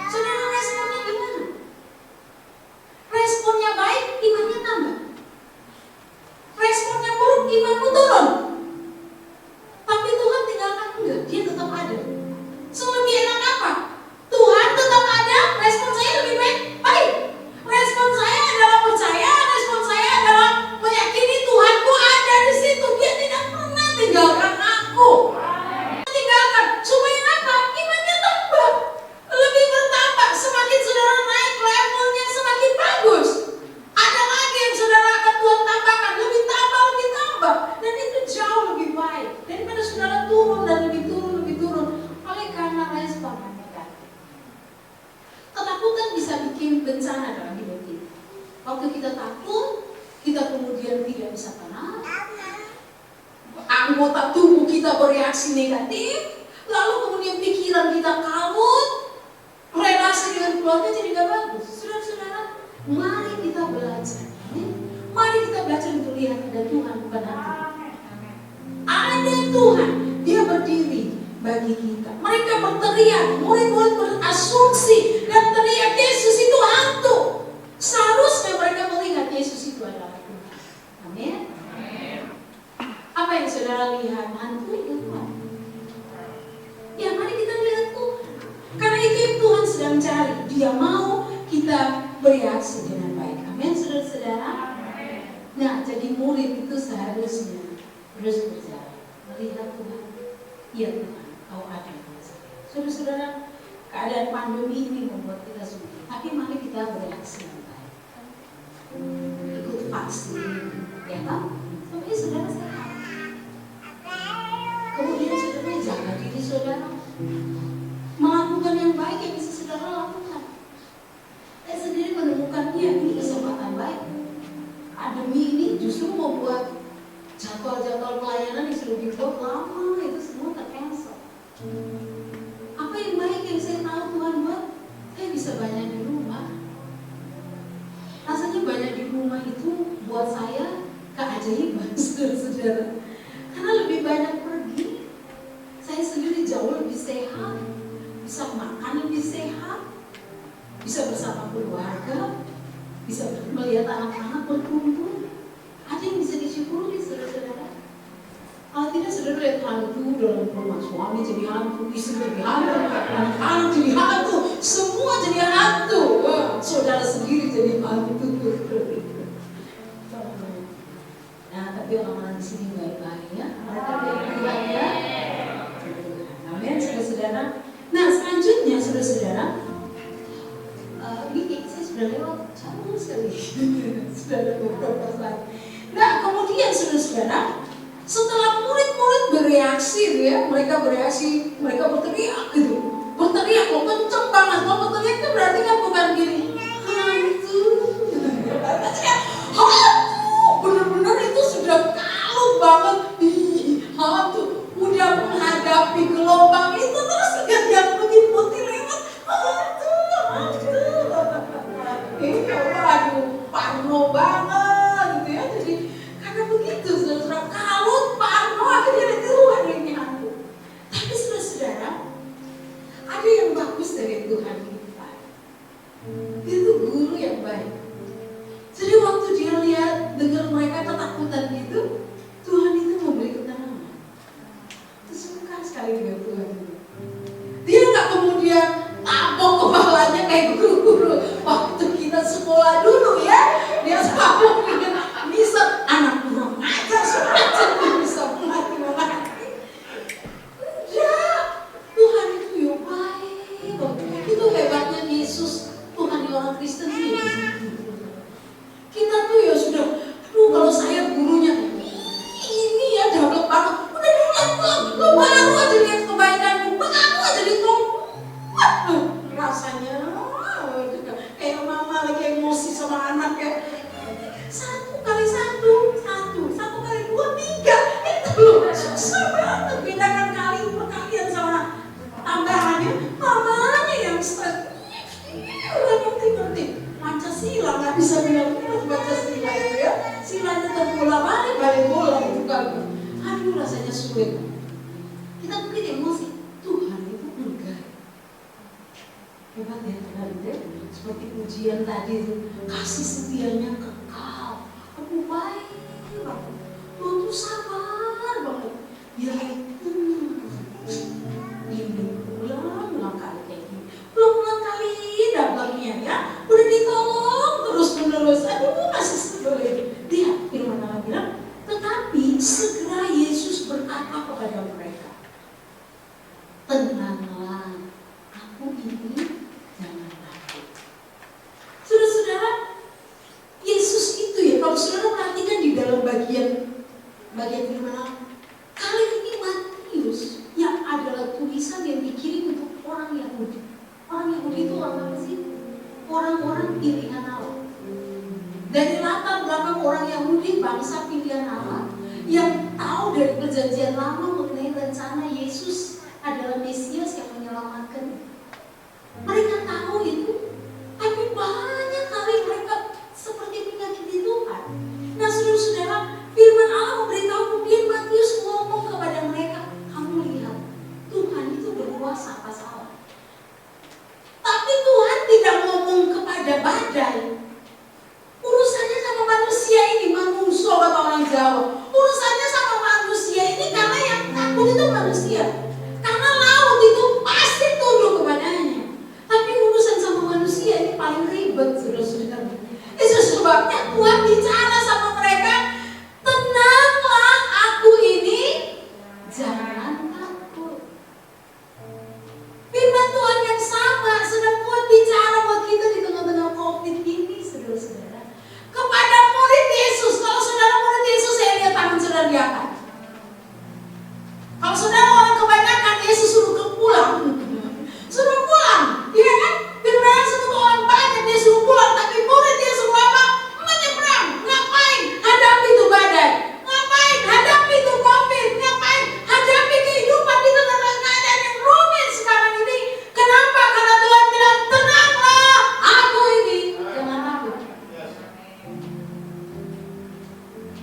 Saudara, responnya gimana? Responnya baik, imannya tambah. Responnya buruk, imanmu turun. Tapi Tuhan tinggalkan enggak, Dia tetap ada. So lebih enak apa? Tuhan tetap ada, respon saya lebih baik. Baik. Respon saya adalah percaya, respon saya adalah meyakini Tuhanku ada di situ. Dia tidak pernah tinggalkan aku. Tinggalkan supaya apa? Imannya tambah, lebih bertambah. Semakin saudara naik levelnya semakin bagus. Ada lagi yang saudara akan Tuhan tambahkan, lebih tambah, dan itu jauh lebih baik daripada saudara turun dan lebih turun. Oleh karena respon yang negatif. Ketakutan bisa bikin bencana dalam hidup kita. Waktu kita takut, kita kemudian tidak bisa tenang. Anggota tubuh kita bereaksi negatif, lalu kemudian pikiran kita kalut, relasi dengan keluarga jadi gak bagus. Saudara-saudara, mari kita belajar. Mari kita belajar untuk lihat ada Tuhan bukan hantu. Ada Tuhan, Dia berdiri bagi kita. Mereka berteriak, murid-murid berasumsi dan teriak Yesus itu hantu. Seharusnya mereka melihat Yesus itu adalah Tuhan. Amin. Apa yang saudara lihat? Hantu itu Tuhan. Ya, mari kita lihat Tuhan. Karena itu yang Tuhan sedang cari. Dia mau kita bereaksi dengan baik. Amin, saudara-saudara. Nah, jadi murid itu seharusnya terus berjalan melihat Tuhan. Ya Tuhan, Kau ada di saya. Saudara-saudara, keadaan pandemi ini membuat kita sulit. Tapi mari kita bereaksi yang baik. Ikut vaksin, ya kan? Supaya saudara sehat. Kemudian saudara jaga diri saudara. Melakukan yang baik yang bisa saudara lakukan. Saya sendiri menemukan ini kesempatan baik. Pandemi ini justru membuat jadwal-jadwal pelayanan yang sudah dibuat lama itu semua tercancel. Apa yang baik yang saya tahu Tuhan buat? Saya bisa banyak di rumah. Rasanya banyak di rumah itu buat saya keajaiban, saudara-saudara. Karena lebih banyak pergi, saya sendiri jauh lebih sehat, bisa makan lebih sehat, bisa bersama keluarga, bisa melihat anak-anak berkumpul. Ada yang bisa disyukuri, saudara-saudara. Kalau tidak, saudara lihat hantu dalam rumah, suami jadi hantu, istri jadi hantu, anak-anak jadi hantu, semua jadi hantu. Saudara sendiri jadi hantu. Nah, tapi orang-orang di sini baik-baik ya. Mereka baik-baik ya. Amin, saudara-saudara. Nah, selanjutnya, saudara-saudara, ini saya sudah lewat jauh sekali. Sudah ada beberapa slide. Nah, kemudian saudara-saudara, setelah murid-murid bereaksi, ya, mereka bereaksi, mereka berteriak gitu, berteriak loh, kenceng banget, loh, berteriak bagus dari Tuhan kita. Dia tuh guru yang baik. Jadi waktu dia lihat, dengar mereka ketakutan gitu, Tuhan itu memberi ketenangan. Itu suka sekali dengan Tuhan itu. Dia nggak kemudian tabok kepalanya kayak guru-guru waktu kita sekolah dulu ya. Dia tabok bisa anak kurang ajar semuanya bisa mati. Enggak, Tuhan itu yang baik. Itu hebatnya Yesus. Tuhan di orang Kristen itu ya begitu. Kita tuh ya sudah, kalau saya gurunya ini ya dablek banget. Udah lu baru aja lihat kebaikanmu, kamu aja ditolong. Rasanya kayak mama lagi emosi sama anak ya. 1 kali 1, 1 kali 2, 3. Itu loh susah banget. Bedakan kali perkalian sama tambahannya. Mamanya yang stres. Ngerti. Pancasila nggak bisa bilang Pancasila itu ya. Silanya terbola-balik bola itu kan. Aduh rasanya sulit. Kita mungkin emosi. Tuhan itu enggak. Hebat ya Tuhan ya. Seperti ujian tadi itu, kasih setianya kekal. Aku baik banget. Tuhan tuh sabar banget. Dia ini ulang kali kayak gini. Ulang kali dableknya ya. Udah ditolong terus menerus. Aduh masih sebelum dia firman Allah bilang, tetapi segera Yesus berkata kepada mereka, tenanglah, aku ini, jangan takut. Saudara-saudara, Yesus itu ya, kalau saudara perhatikan di dalam bagian firman Allah, kali ini Matius yang adalah tulisan yang dikirim untuk orang Yahudi. Orang Yahudi itu orang apa sih? Orang-orang pilihan Allah. Dari latar belakang orang Yahudi, bangsa pilihan Allah yang tahu dari perjanjian lama mengenai rencana Yesus adalah Mesias yang menyelamatkan. Mereka tahu itu, tapi banyak kali mereka seperti menyakiti Tuhan. Nah saudara-saudara, firman Allah memberitahu, kemudian Matius ngomong kepada mereka, kamu lihat, Tuhan itu berkuasa atas Allah. Tapi Tuhan tidak ngomong kepada badai. Urusannya sama manusia ini, manungso kata orang Jawa. Urusannya sama manusia ini karena yang takut itu manusia. Karena laut itu pasti tunduk kepadanya. Tapi urusan sama manusia ini paling ribet, saudara-saudara. Itu sebabnya Tuhan bicara sama mereka, tenanglah, aku ini, jangan takut. Firman Tuhan yang sama sedang Tuhan bicara buat kita di tengah-tengah COVID ini, saudara-saudara. Kepada murid Yesus, kalau saudara murid Yesus, saya lihat tangan saudara di atas. Kalau saudara orang kebanyakan, Yesus suruh pulang. Suruh pulang, iya kan? Firman suruh orang banyak, dia suruh pulang. Tapi murid dia suruh apa? Menyeberang. Ngapain? Hadapi itu badai. Ngapain? Hadapi itu COVID. Ngapain? Hadapi kehidupan di tengah keadaan yang rumit sekarang ini. Kenapa? Karena Tuhan bilang, tenanglah, aku ini. Jangan takut.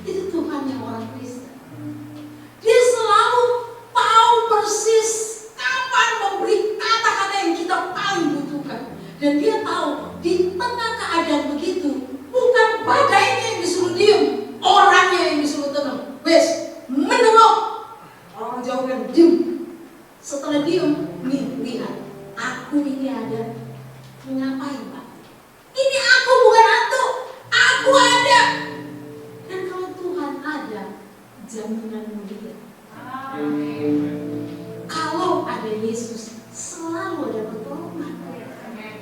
Itu Tuhan yang orang Kristen. Dia selalu tahu persis kapan memberi kata-kata yang kita paling butuhkan. Dan dia tahu di tengah keadaan begitu, bukan badainya yang disuruh diem, orangnya yang disuruh tenang. Wes, menengok. Orang jauh kan diem. Setelah diem, nih lihat, aku ini ada. Ngapain Pak? Ini aku bukan hantu. Aku ada. Dan kalau Tuhan ada, jaminanmu dia. Kalau ada Yesus, selalu ada pertolongan.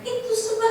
Itu sebab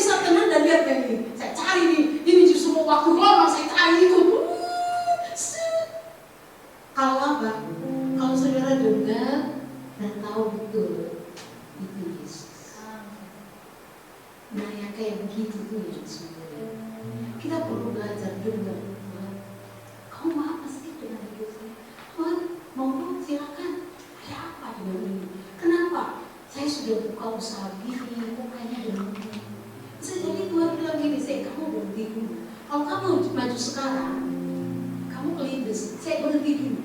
bisa tenang dan lihat ini. Saya cari nih, ini justru mau waktu lama saya cari itu. Kalau apa? Kalau saudara dengar dan tahu betul itu Yesus. Nah yang kayak begitu tuh yang sebenarnya kita perlu belajar dengar Tuhan. Kamu mau apa sih dengan hidup saya? Tuhan mau silakan. Ada apa dengan ini? Kenapa? Saya sudah buka usaha gini, bukannya dengan ini. Bisa jadi Tuhan bilang gini, saya kamu berhenti dulu. Kalau kamu maju sekarang, kamu kelindes. Saya berhenti dulu.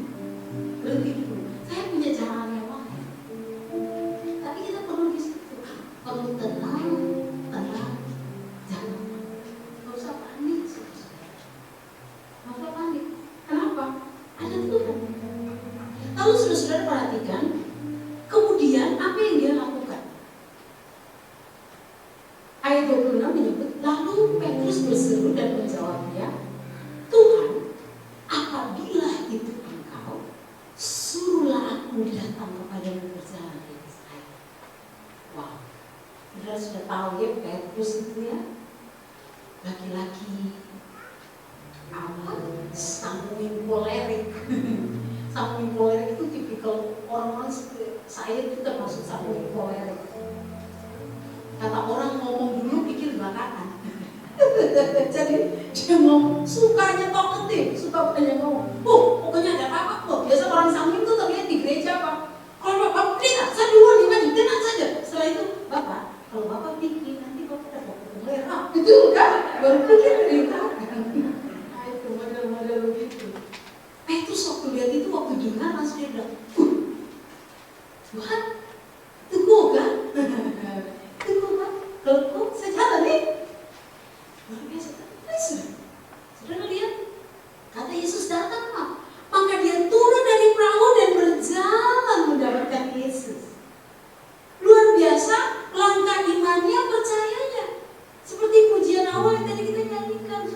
Berhenti dulu. Saya punya cara yang lain. Tapi kita perlu di situ. Perlu tenang, jangan panik. Gak usah panik, saudara. Gak usah panik. Kenapa? Ada Tuhan. Lalu saudara perhatikan, kemudian apa yang dia lakukan? Ayat 26 menyebut, lalu Petrus berseru dan menjawabnya, Tuhan, apabila itu engkau, suruhlah aku datang kepadamu berjalan di atas air. Wow, saudara sudah tahu ya Petrus itu ya, laki-laki apa? Sanguin kolerik. Sanguin kolerik itu tipikal orang-orang seperti saya itu termasuk sanguin kolerik. Kata orang ngomong dulu pikir belakangan. Jadi dia ngomong sukanya talkative, suka banyak ngomong. Pokoknya ada apa-apa. Biasa orang sanguin itu terlihat di gereja apa? Kalau Bapak tidak, saya duluan dimaju, tenang saja. Setelah itu, Bapak, kalau Bapak pikir nanti Bapak ada waktu merah. Itu kan baru pikir dari belakang. Nah itu model-model begitu. Petrus waktu lihat itu, waktu dengar langsung dia bilang, Tuhan, tunggu kan? Tunggu kan? Kalau saya jalan nih, luar biasa. Saudara lihat, kata Yesus datang Pak. Maka dia turun dari perahu dan berjalan mendapatkan Yesus. Luar biasa, langkah imannya, percayanya. Seperti pujian awal yang tadi kita nyanyikan.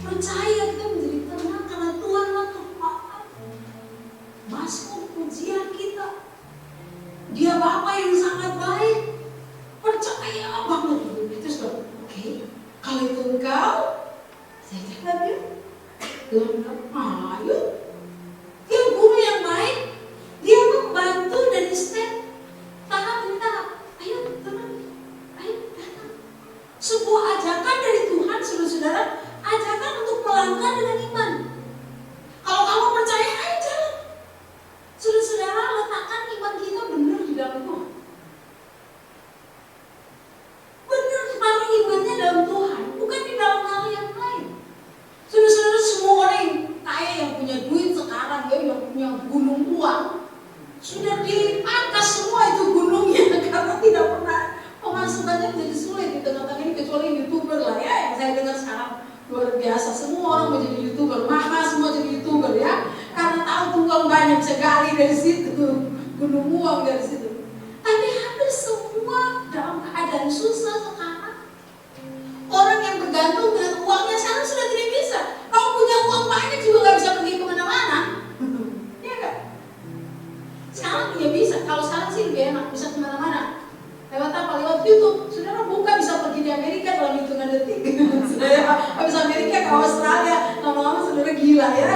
Percaya kita menjadi tenang karena Tuhanlah kekuatan. Mazmur pujian kita. Dia Bapa yang sangat baik. Percaya banget. Terus oke, kalau itu engkau, saya jalan ya. Tuhan bilang, ayo. Dia guru yang baik. Dia membantu dari step tahap demi tahap. Ayo teman, ayo datang. Sebuah ajakan dari Tuhan, saudara-saudara, ajakan untuk melangkah dengan iman. Kalau kamu percaya, ayo jalan. Saudara-saudara, letakkan iman kita benar di dalam Tuhan. Benar taruh imannya dalam Tuhan, bukan di dalam hal yang lain. Saudara-saudara, semua orang yang kaya, yang punya duit sekarang, ya, yang punya gunung uang, sudah dipangkas semua itu gunungnya karena tidak pernah pemasukannya menjadi sulit di tengah-tengah ini, kecuali YouTuber lah ya, yang saya dengar sekarang luar biasa. Semua orang mau jadi YouTuber, mama semua jadi YouTuber ya, karena tahu uang banyak sekali dari situ, gunung uang dari situ. Tapi hampir semua dalam keadaan susah sekarang. Orang yang bergantung dengan uangnya sekarang sudah tidak bisa. Kalau punya uang banyak juga nggak bisa pergi kemana-mana. Iya kan? Sekarang ya bisa. Kalau sekarang sih lebih enak, bisa kemana-mana. Lewat apa? Lewat YouTube. Saudara buka bisa pergi di Amerika dalam hitungan detik. Saudara habis Amerika ke Australia, lama-lama saudara gila ya.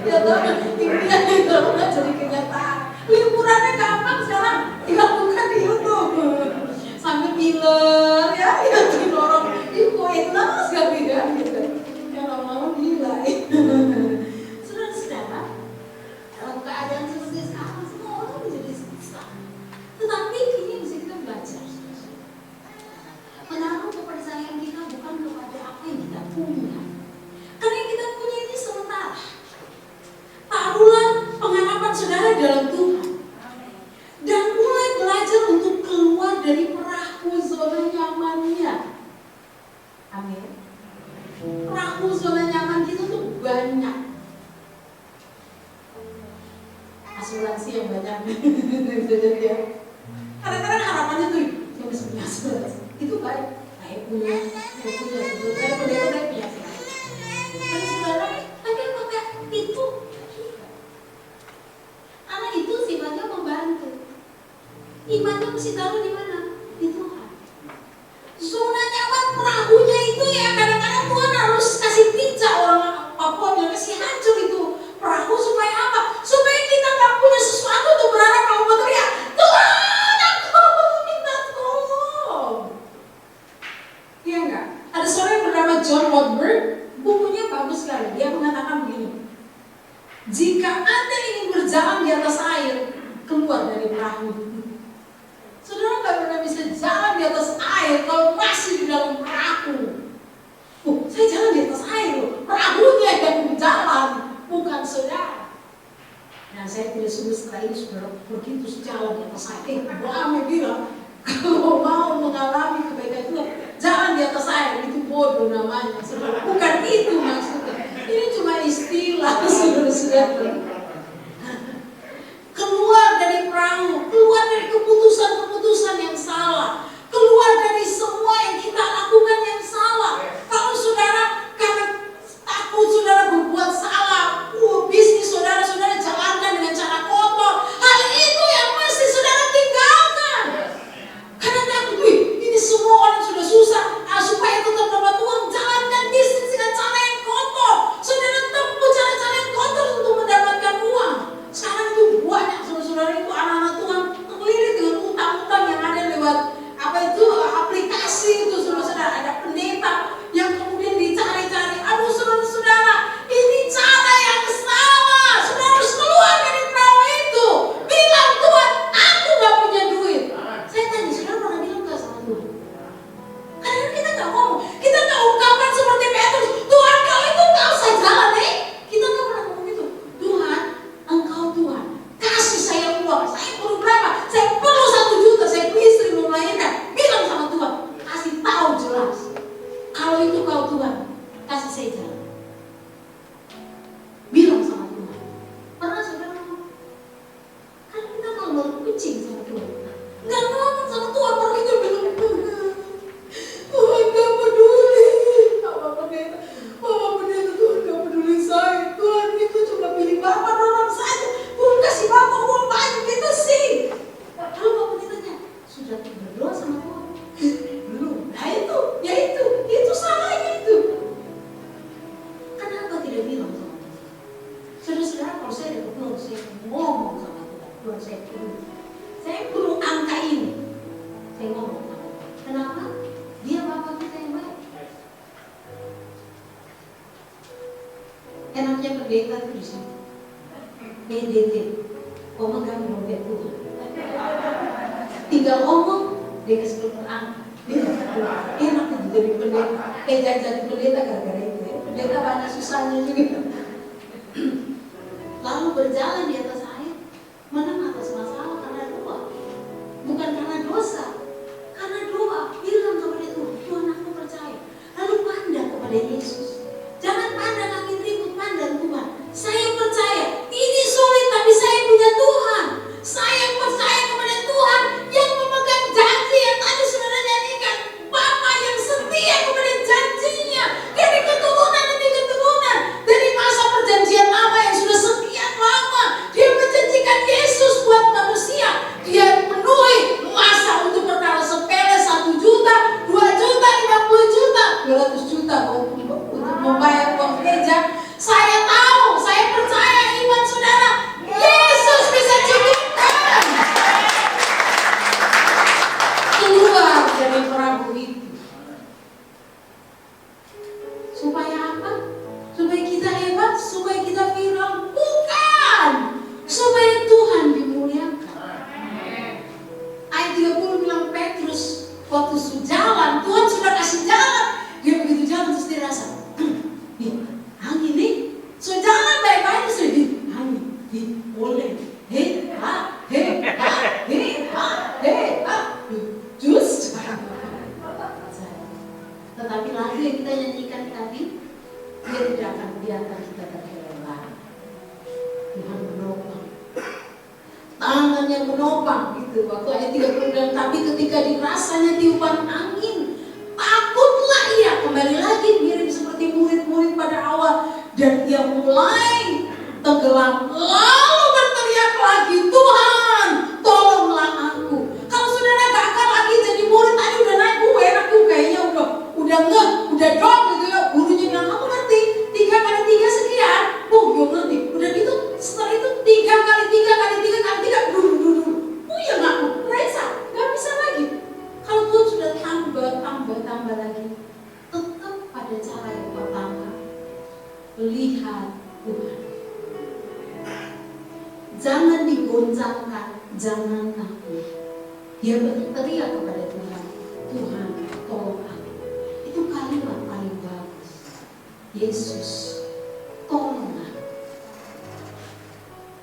Ya toh, India itu jadi kenyataan. Liburannya gampang sekarang, tinggal buka di YouTube. Sambil biler ya, didorong di enak sekali ya, gitu. Ya lama-lama gila. Saudara-saudara, dalam keadaan seperti sekarang semua orang menjadi susah. Tetapi ini bisa kita belajar. Menaruh kepercayaan kita bukan kepada apa yang kita punya. Karena yang kita punya ini sementara. Taruhlah pengharapan saudara dalam Tuhan. Dan mulai belajar untuk keluar dari perahu zona nyamannya. Amin. Perahu zona nyaman kita tuh banyak. Asuransi yang banyak. Bisa jadi ya. Kadang-kadang harapannya tuh saya bisa punya asuransi. Itu baik. Saya punya. Saya punya. Dan saudara, tapi apakah itu? Karena itu sifatnya membantu. Imannya mesti taruh di mana? Di Tuhan. saudara, begitu sejalan di atas saya, Amin bilang, kalau mau mengalami kebaikan Tuhan, jangan di atas air, itu bodoh namanya, saudara. Bukan itu maksudnya. Ini cuma istilah, saudara-saudara. Keluar dari perahu, keluar dari keputusan-keputusan yang salah, keluar dari semua yang kita lakukan yang salah. Kalau saudara karena takut saudara berbuat salah, bisnis saudara jalankan dengan cara kotor, hal itu yang mesti saudara tinggalkan. Karena takut, ini semua orang sudah susah, supaya tetap dapat uang, jalankan bisnis dengan cara yang kotor. Saudara tempuh cara-cara yang kotor untuk mendapatkan uang. Sekarang itu banyak saudara-saudara itu anak-anak Tuhan terlilit dengan utang-utang yang ada lewat aplikasi itu, saudara-saudara. Ada pendeta yang kemudian dicari-cari. Aduh saudara-saudara, ini cara yang salah. Saudara harus keluar dari perahu itu. Bilang, Tuhan, aku gak punya duit. Saya tanya, saudara pernah bilang gak sama Tuhan? Karena kita gak ngomong, kita gak ungkapkan seperti Petrus, Tuhan kau itu gak usah jalan, kita gak pernah ngomong itu. Tuhan, Engkau Tuhan, kasih saya uang, saya perlu berapa? Saya perlu 1 juta, saya istri mau melahirkan. Bilang sama Tuhan, kasih tahu jelas. Kalau itu kau Tuhan, kasih saya jalan. Bilang sama Tuhan. Pernah saudara ngomong? Kan kita kalau baru kucing sama Tuhan, gak ngomong sama Tuhan, baru kita bilang, Tuhan gak peduli. Bapak pendeta, Tuhan gak peduli saya. Tuhan itu cuma pilih Bapak orang saja. Tuhan kasih Bapak uang banyak, itu sih. Lalu Bapak pendetanya, sudah berdoa sama Tuhan? Belum. Nah itu salahnya itu. Kenapa tidak bilang sama Tuhan? Saudara-saudara, kalau saya ada keperluan, saya ngomong sama Tuhan. Tuhan, saya perlu angka ini. Saya ngomong sama Tuhan. Kenapa? Dia Bapak kita yang baik. Enaknya pendeta itu di sini. PDT, memegang dompet Tuhan. Tinggal ngomong, dia kasih angka. Enak itu jadi pendeta. Jadi pendeta gara-gara itu. Pendeta banyak susahnya juga. Lalu berjalan di atas air, menang atas masalah karena doa, bukan karena dosa. Karena doa, bilang kepada Tuhan, Tuhan aku percaya. Lalu pandang kepada Yesus. Jangan pandang angin ribut, pandang Tuhan. Saya percaya, ini sulit tapi saya punya Tuhan. Saya percaya kepada Tuhan yang memegang janji yang tadi saudara nyanyikan. Bapa yang setia kepada janjinya. Dari keturunan demi keturunan. Dari masa perjanjian lama yang sudah sekian lama. Dia menjanjikan Yesus buat manusia. Dia penuhi masa untuk perkara sepele 1 juta, 2 juta, 50 juta, 200 juta untuk membayar uang gereja. Saya tahu, saya percaya iman saudara, Yesus bisa cukupkan. Keluar dari perahu itu. Supaya apa? Supaya kita hebat, supaya kita viral? Bukan. Supaya Tuhan dimuliakan. Ayat 30 bilang Petrus waktu jalan, Tuhan sudah kasih jalan. Dia begitu jalan terus dia rasa, angin nih, so jalan baik-baik terus dia angin, boleh, just. Tetapi lagu yang kita nyanyikan tadi, dia tidak akan membiarkan kita terlelap. Tuhan menopang, tangannya menopang gitu. Waktu ayat 30 tapi ketika dirasanya tiupan angin, takutlah ia. Kembali lagi mirip seperti murid-murid pada awal. Dan ia mulai tenggelam. Lalu berteriak lagi, Tuhan tolonglah aku. Kalau saudara gagal lagi jadi murid, tadi udah naik, enak tuh kayaknya udah drop gitu ya. Gurunya bilang, kamu ngerti 3 kali 3 sekian. Yo ngerti. Udah gitu setelah itu 3 kali 3 kali 3 kali 3 dulu. Ya ngaku, Reza, gak bisa lagi. Kalau Tuhan sudah tambah lagi, tetap pada cara yang pertama, lihat Tuhan. Jangan digoncangkan, jangan takut. Dia berteriak kepada Tuhan, Tuhan tolong aku. Itu kalimat paling bagus. Yesus tolong aku.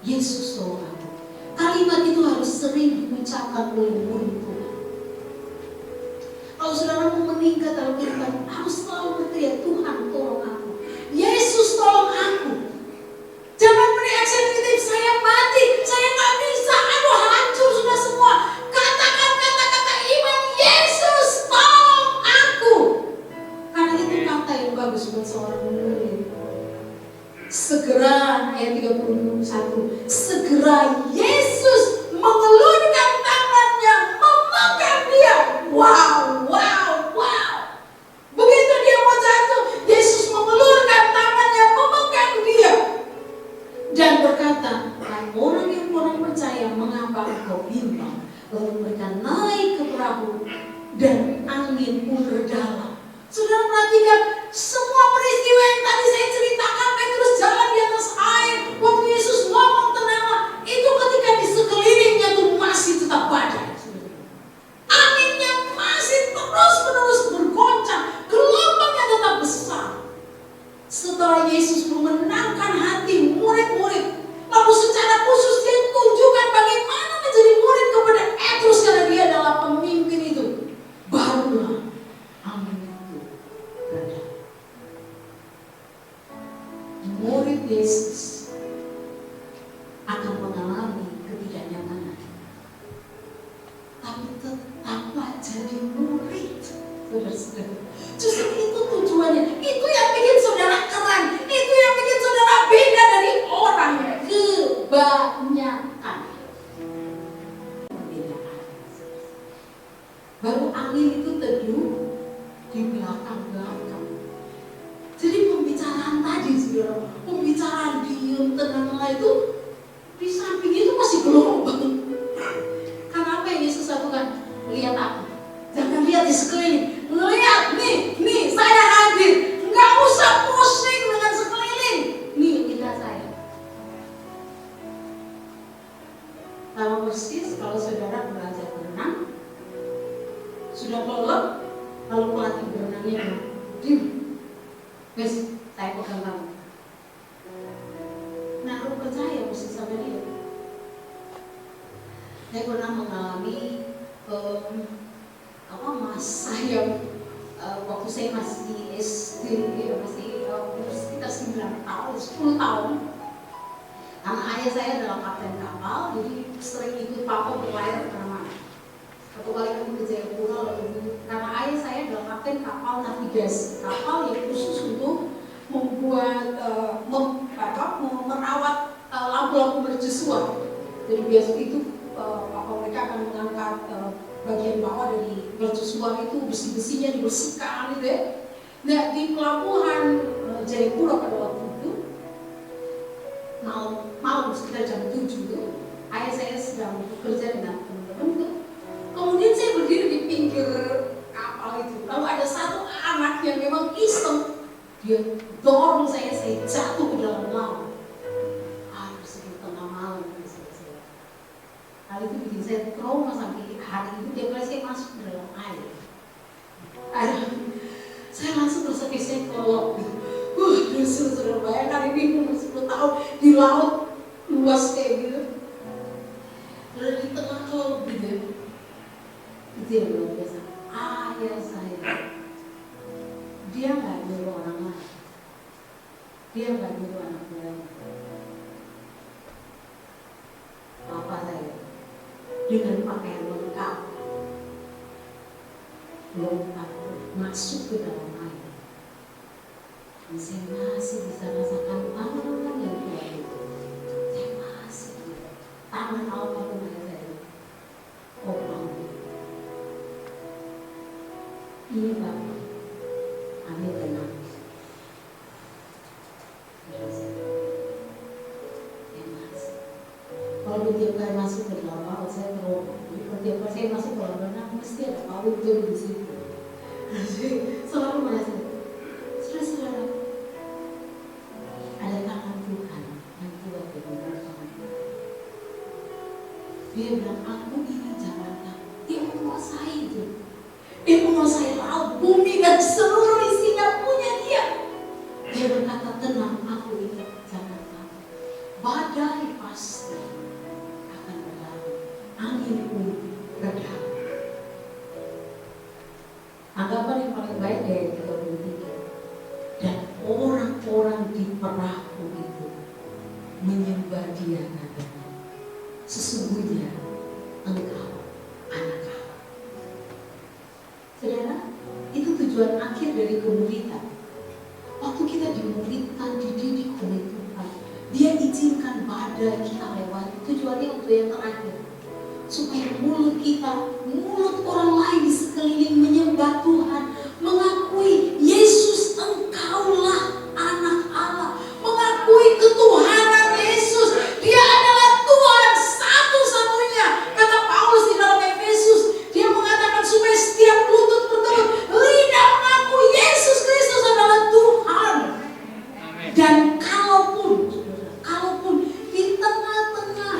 Yesus tolong aku. Kalimat itu harus sering diucapkan oleh murid Tuhan. Kalau saudara mau meningkat dalam kehidupan, harus selalu berteriak, Tuhan tolong aku, Yesus tolong aku. Jangan beriak sensitif, saya mati, saya nggak bisa, aduh hancur sudah semua. Katakan kata-kata iman, Yesus tolong aku. Karena itu kata yang bagus buat seorang murid. Segera ayat 31, segera Yesus mengelurkan tangannya, memegang dia. Wow, wow, wow. Begitu dia mau jatuh, Yesus mengelurkan tangannya, memegang dia dan berkata, hai orang yang kurang percaya, mengapa engkau bimbang? Lalu mereka naik ke perahu dan angin pun reda. Saudara perhatikan semua peristiwa yang tadi saya ceritakan, Petrus jalan di atas air, waktu Yesus ngomong tenanglah, itu ketika di sekelilingnya tuh masih tetap badai. Anginnya masih terus-menerus bergoncang, gelombangnya tetap besar. Setelah Yesus memenangkan hati murid-murid, lalu secara khusus dia tunjukkan bagaimana menjadi murid kepada Petrus karena dia adalah pemimpin itu. Barulah angin itu reda. Murid Yesus akan mengalami ketidaknyamanan, tapi tetaplah jadi murid. Saudara-saudara, justru itu tujuannya. Itu yang bikin saudara keren. Itu yang bikin saudara beda dari orang kebanyakan. Perbedaan. Baru angin itu teduh di belakang-belakang. Jadi pembicaraan tadi, saudara, pembicaraan diem tenanglah itu di samping itu masih gelombang. Karena apa yang Yesus lakukan? Lihat aku. Jangan lihat di sekeliling. Lihat nih saya hadir. Nggak usah pusing dengan sekeliling. Nih lihat saya. Sama persis kalau saudara belajar berenang, sudah kelelep, lalu pelatih berenangnya bilang, "Dim, guys, saya pegang kamu." Nah, lu percaya mesti sama dia. Saya pernah mengalami masa yang waktu saya masih di SD, masih sekitar 9 tahun, 10 tahun. Karena ayah saya adalah kapten kapal, jadi sering ikut papa berlayar kemana-mana. Satu kali kami ke Jayapura, lalu karena ayah saya adalah kapten kapal navigasi, kapal yang khusus untuk membuat merawat lampu-lampu mercusuar. Jadi biasa itu papa mereka akan mengangkat bagian bawah dari mercusuar itu, besi-besinya dibersihkan gitu ya. Nah, di pelabuhan Jayapura pada waktu itu malam sekitar jam 7 itu, ayah saya sedang bekerja dengan teman-teman itu. Kemudian saya berdiri di pinggir kapal itu, lalu ada satu anak yang memang iseng, dia dorong saya jatuh ke dalam laut. Sekitar tengah malam saya. Hal itu bikin saya trauma sampai hari itu. Tiap kali saya masuk ke dalam air, saya langsung merasa kayak saya kelelep. Sudah bayangkan ini umur 10 tahun di laut luas kayak gitu, udah di tengah kelelep gitu. Itu yang luar biasa. Ayah saya, dia nggak nyuruh orang lain, dia nggak nyuruh anak lain. Bapak saya dengan pakaian lengkap lompat masuk ke dalam air. Dan saya masih bisa rasakan tangan yang kuat itu. Saya masih tangan almarhum saya. Oh ampun. Ini Bapak, kami tenang. Saya masih. Kalau tiap kali masuk ke dalam laut saya trauma. Tiap kali saya masuk ke dalam renang mesti ada paut turun di situ. Selalu merasa, saudara-saudara, ada tangan Tuhan yang kuat di belakang. Dia bilang, aku ini jalankan. Dia menguasai itu. Dia menguasai laut, bumi dan seluruh isinya punya dia. Dia berkata, tenang, aku ini jalankan. Badai pasti akan sesungguhnya engkau anak Allah. Saudara, itu tujuan akhir dari kemuridan. Waktu kita dimuridkan, dididik oleh Tuhan, Dia izinkan badai kita lewati. Tujuannya untuk yang terakhir, supaya mulut kita, mulut orang lain di sekeliling menyembah Tuhan, mengakui Yesus engkaulah anak Allah, mengakui ketuhanan Yesus. Dia adalah Tuhan satu-satunya. Kata Paulus di dalam Efesus, dia mengatakan supaya setiap lutut bertekuk, lidah mengaku Yesus Kristus adalah Tuhan. Dan kalaupun di tengah-tengah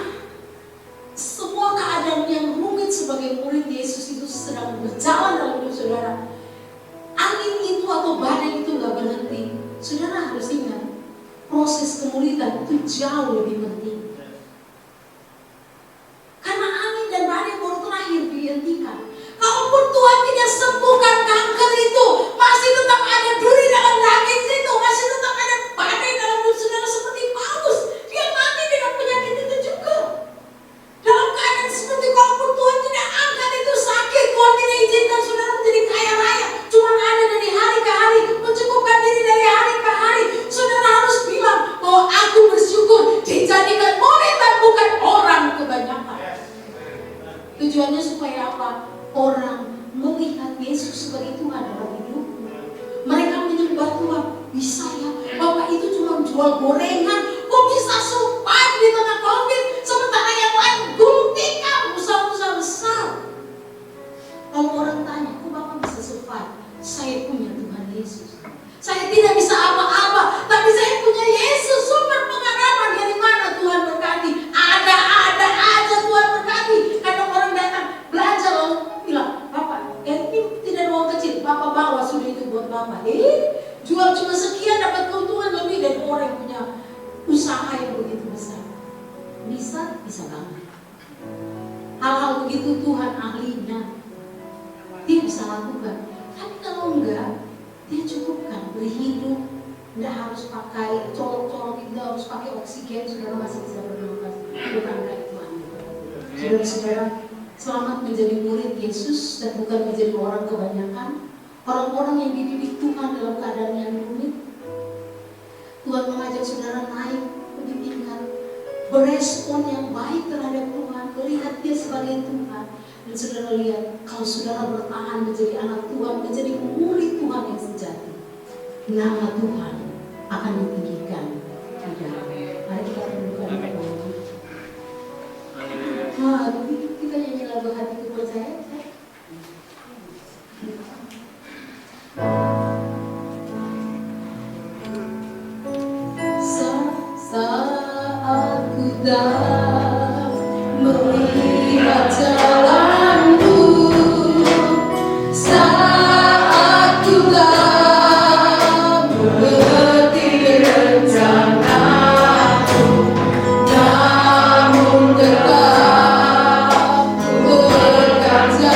semua keadaan yang rumit sebagai murid Yesus itu sedang berjalan dalam hidup saudara, angin itu atau badai itu gak berhenti, saudara harus ingat, proses kemuridan itu jauh lebih penting. Karena angin dan badai baru terakhir dihentikan. Kalaupun Tuhan tidak sembuhkan kanker itu, masih tetap ada duri dalam daging itu, masih tetap ada badai dalam hidup saudara seperti Paulus. Dia mati dengan penyakit itu juga. Dalam keadaan seperti kalaupun Tuhan tidak angkat itu sakit, Tuhan tidak izinkan saudara menjadi kaya raya, cuma ada dari hari ke hari, mencukupkan diri dari hari ke hari, saudara harus bilang bahwa aku bersyukur dijadikan murid dan bukan orang kebanyakan. Tujuannya supaya apa? Orang melihat Yesus sebagai Tuhan dalam hidupmu. Mereka menyembah Tuhan. Bisa ya, Bapak itu cuma jual gorengan, kok bisa survive di tengah COVID, sementara yang lain gulung tikar, usaha-usaha besar. Kalau orang tanya, kok Bapak bisa survive? Saya punya Tuhan Yesus. Saya tidak bisa apa-apa, tapi saya punya Yesus. Sumber pengharapan dari mana Tuhan berkati? Ada aja Tuhan berkati. Kadang orang datang belanja lalu bilang, Bapak, ini tidak ada uang kecil, Bapak bawa sudah itu buat Bapak. Jual cuma sekian dapat keuntungan lebih dari orang yang punya usaha yang begitu besar. Bisa banget. Hal-hal begitu Tuhan ahlinya, Dia bisa lakukan. Tapi kalau enggak, Dia cukupkan beri hidup. Tidak harus pakai colok-colok, tidak harus pakai oksigen, saudara masih bisa bernafas. Bukankah itu anugerah? Saudara-saudara, selamat menjadi murid Yesus dan bukan menjadi orang kebanyakan. Orang-orang yang dididik Tuhan dalam keadaan yang rumit. Tuhan mengajak saudara naik lebih tingkat, berespon yang baik terhadap Tuhan, melihat Dia sebagai Tuhan. Dan saudara lihat, kalau saudara bertahan menjadi anak Tuhan, menjadi murid Tuhan yang sejati, nama Tuhan akan ditinggikan. Mari kita tundukkan kepala. Kita nyanyi lagu hatiku percaya. Saat ku dah melihat jalanku, saat ku dah mengerti rencanaku, namun tetap ku berkata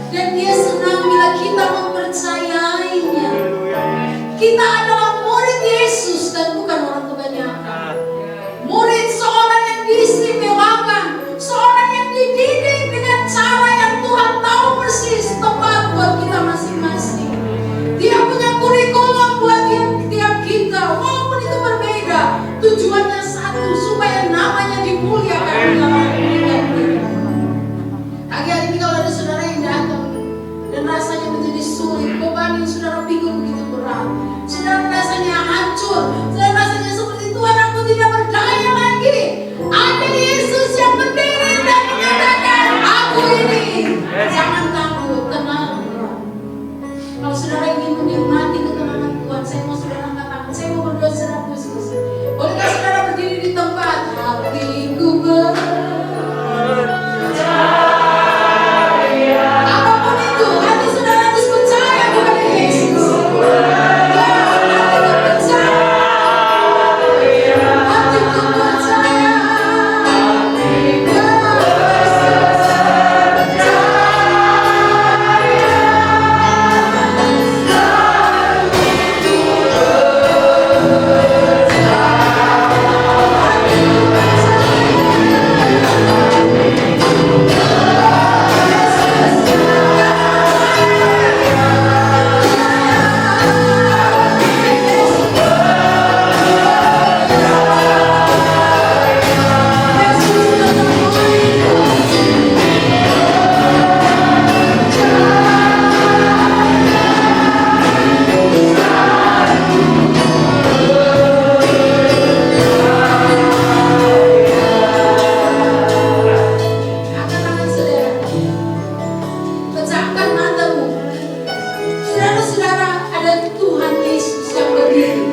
Dan Dia senang bila kita mempercayainya. Kita adalah murid Yesus dan bukan orang kebanyakan. Murid seorang yang diistimewakan, seorang yang dididik dengan cara yang Tuhan tahu persis tepat buat kita masing-masing. Dia punya kurikulum buat tiap kita, walaupun itu berbeda. Tujuannya satu, supaya namanya dimuliakan di dalam kehidupan kita. Pagi hari ini kalau ada saudara yang datang dan rasanya menjadi sulit, beban yang saudara pikul begitu berat, saudara rasanya hancur, saudara rasanya seperti Tuhan, aku tidak berdaya lagi. Ada Yesus yang berdiri dan menyatakan, aku ini. Jangan takut, tenang. Kalau saudara ingin menikmati ketenangan Tuhan, saya mau saudara angkat tangan, saya mau berdoa secara khusus. Bolehkah saudara berdiri di tempat? Hatiku apapun itu, hati saudara harus percaya kepada Yesus. Hatiku percaya. Angkat tangan saudara. Pejamkan matamu. Saudara-saudara, ada Tuhan Yesus yang berdiri.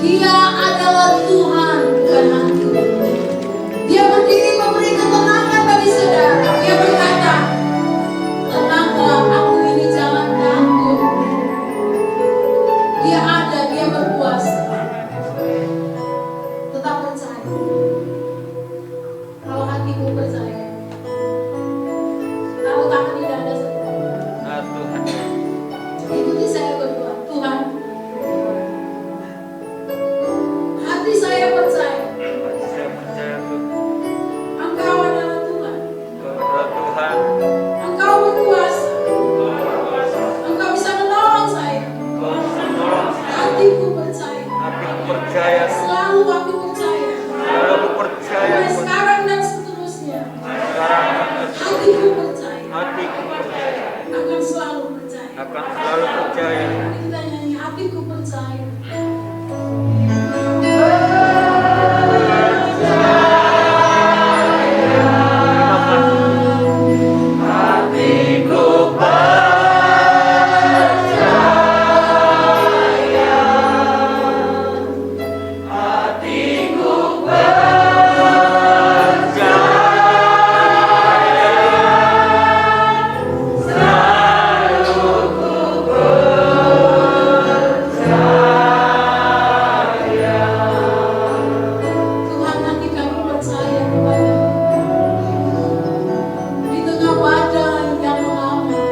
Dia adalah Tuhan, bukan hantu. Dia berdiri memberi ketenangan bagi saudara. Dia berkata, tenanglah, aku ini jangan takut. Dia ada, dia berkuasa. Tetap percaya. Kalau hatimu percaya, taruh tangan di dada saudara. Ikuti saya berdoa. Tuhan, hati saya percaya Engkau adalah Tuhan. Engkau berkuasa. Engkau bisa menolong saya. Hatiku percaya. Selalu aku percaya. Mulai sekarang dan seterusnya. Hatiku percaya. Akan selalu percaya. Mari kita nyanyi, hatiku percaya. Tuhan, hati kami percaya kepada-Mu. Di tengah badai yang mengamuk,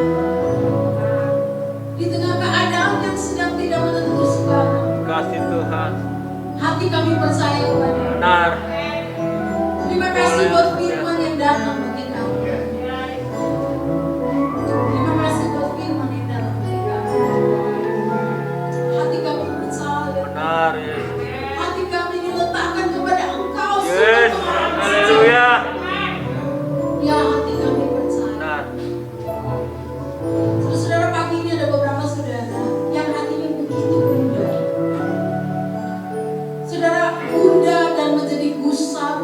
di tengah keadaan yang sedang tidak menentu sekarang, Kasih Tuhan. hati kami percaya kepada-Mu. Benar. Terima kasih buat firman yang datang bagi kami. Terima kasih buat firman yang datang bagi kami. Hati kami percaya. Benar, Yesus. Hati kami diletakkan kepada Engkau. Yes. Haleluya. Ya, hati kami percaya. Benar. Saudara, pagi ini ada beberapa saudara yang hatinya begitu bunda. Saudara bunda dan menjadi gusar.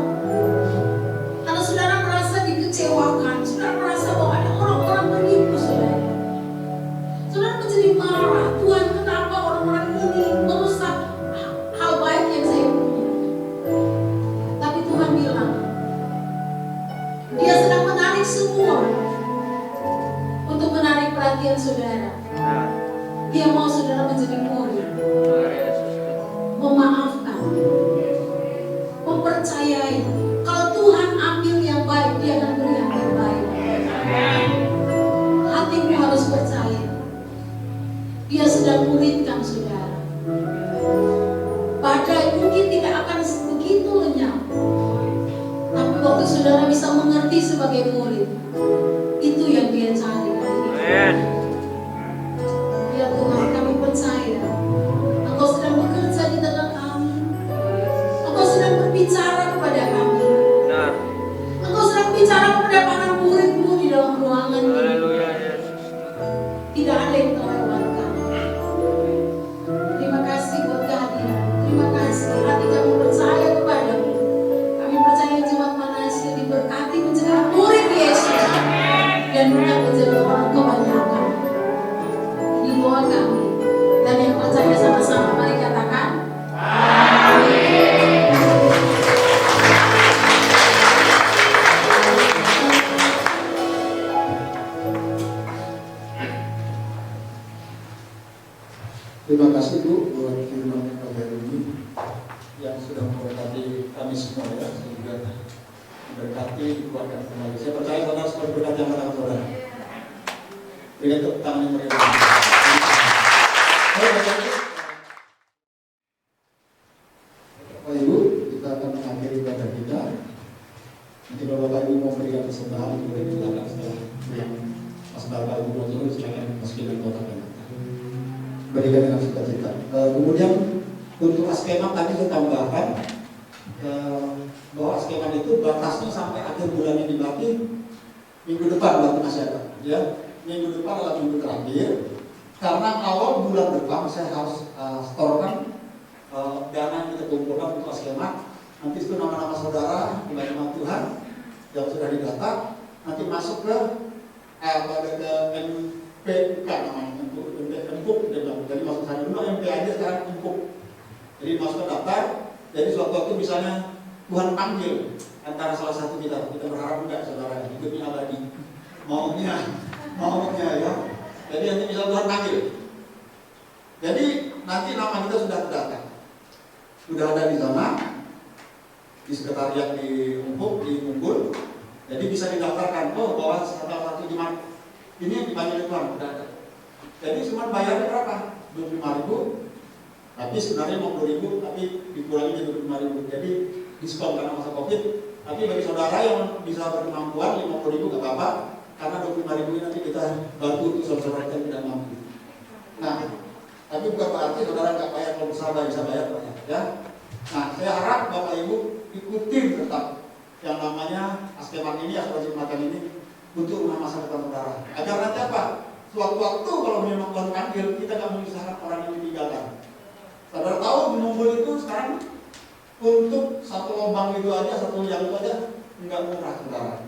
Kalau saudara merasa dikecewakan, saudara merasa bahwa ada orang-orang menipu saudara. Saudara menjadi marah, Tuhan, kenapa orang-orang ini merusak hal baik yang saya punya. Tapi Tuhan bilang, Dia sedang menarik semua untuk menarik perhatian saudara. Benar. Dia mau saudara menjadi murid, Benar, Yesus. memaafkan, mempercayai. Kalau Tuhan ambil yang baik, Dia akan beri yang terbaik. sudah muridkan saudara. Badai mungkin tidak akan begitu lenyap, tapi waktu saudara bisa mengerti sebagai murid, itu yang dia cari kali ini. Amin. Ya Tuhan, kami percaya Engkau sedang bekerja di tengah kami. Engkau sedang berbicara kepada kami. Benar. Engkau sedang bicara kepada para murid-Mu di dalam ruangan ini. Haleluya, Yesus. Tidak ada yang terlewatkan. Terima kasih buat kehadiran. Terima kasih hati kami percaya kepadamu. Kami percaya jemaat Manasya diberkati menjadi murid Yesus dan bukan menjadi orang kebanyakan. Ini doa kami. Dan yang percaya sama-sama mari katakan Terima kasih Bu buat firman pagi hari ini yang sudah memberkati kami semua ya, sehingga memberkati keluarga kembali. Saya percaya saudara semua berkat yang datang saudara. Berikan tepuk tangan yang meriah. Bapak Ibu, kita akan mengakhiri ibadah kita. Nanti kalau Bapak Ibu mau berikan persembahan, kita akan setelah yang Mas Bapak Ibu Bro silakan masukin ke kotak ini. Berikan dengan sukacita. Kemudian untuk askeman tadi saya tambahkan bahwa askeman itu batasnya sampai akhir bulan ini berarti minggu depan buat masyarakat. Ya, minggu depan adalah minggu terakhir. Karena awal bulan depan saya harus setorkan dana yang kita kumpulkan untuk askeman. Nanti itu nama-nama saudara di nama Tuhan yang sudah didata nanti masuk ke MPUK namanya. Empuk, jadi masuk sana dulu MP aja sekarang empuk. Jadi masuk ke daftar. Jadi suatu waktu misalnya Tuhan panggil antara salah satu kita berharap enggak saudara hidupnya abadi, maunya ya. Jadi nanti misalnya Tuhan panggil. Jadi nanti nama kita sudah terdata, sudah ada di sana di sekretariat di empuk di Unggul. Jadi bisa didaftarkan bahwa salah satu jemaat ini yang dipanggil Tuhan sudah ada. Jadi cuma bayarnya berapa? 25.000, tapi sebenarnya 50.000, tapi dikurangi jadi 25.000. Jadi diskon karena masa Covid. Tapi bagi saudara yang bisa berkemampuan 50.000 nggak apa-apa, karena 25.000 ini nanti kita bantu untuk saudara yang tidak mampu. Nah, tapi bukan berarti saudara nggak bayar kalau bisa bayar ya. Nah, saya harap Bapak Ibu ikuti tetap yang namanya askeman ini, asuransi makan ini untuk rumah masa depan saudara. Agar nanti apa? Suatu-waktu kalau memang Tuhan panggil, kita nggak mengisahkan orang yang ditinggalkan. Saudara tahu di Unggul itu sekarang untuk satu lubang itu aja, satu yang itu aja nggak murah saudara.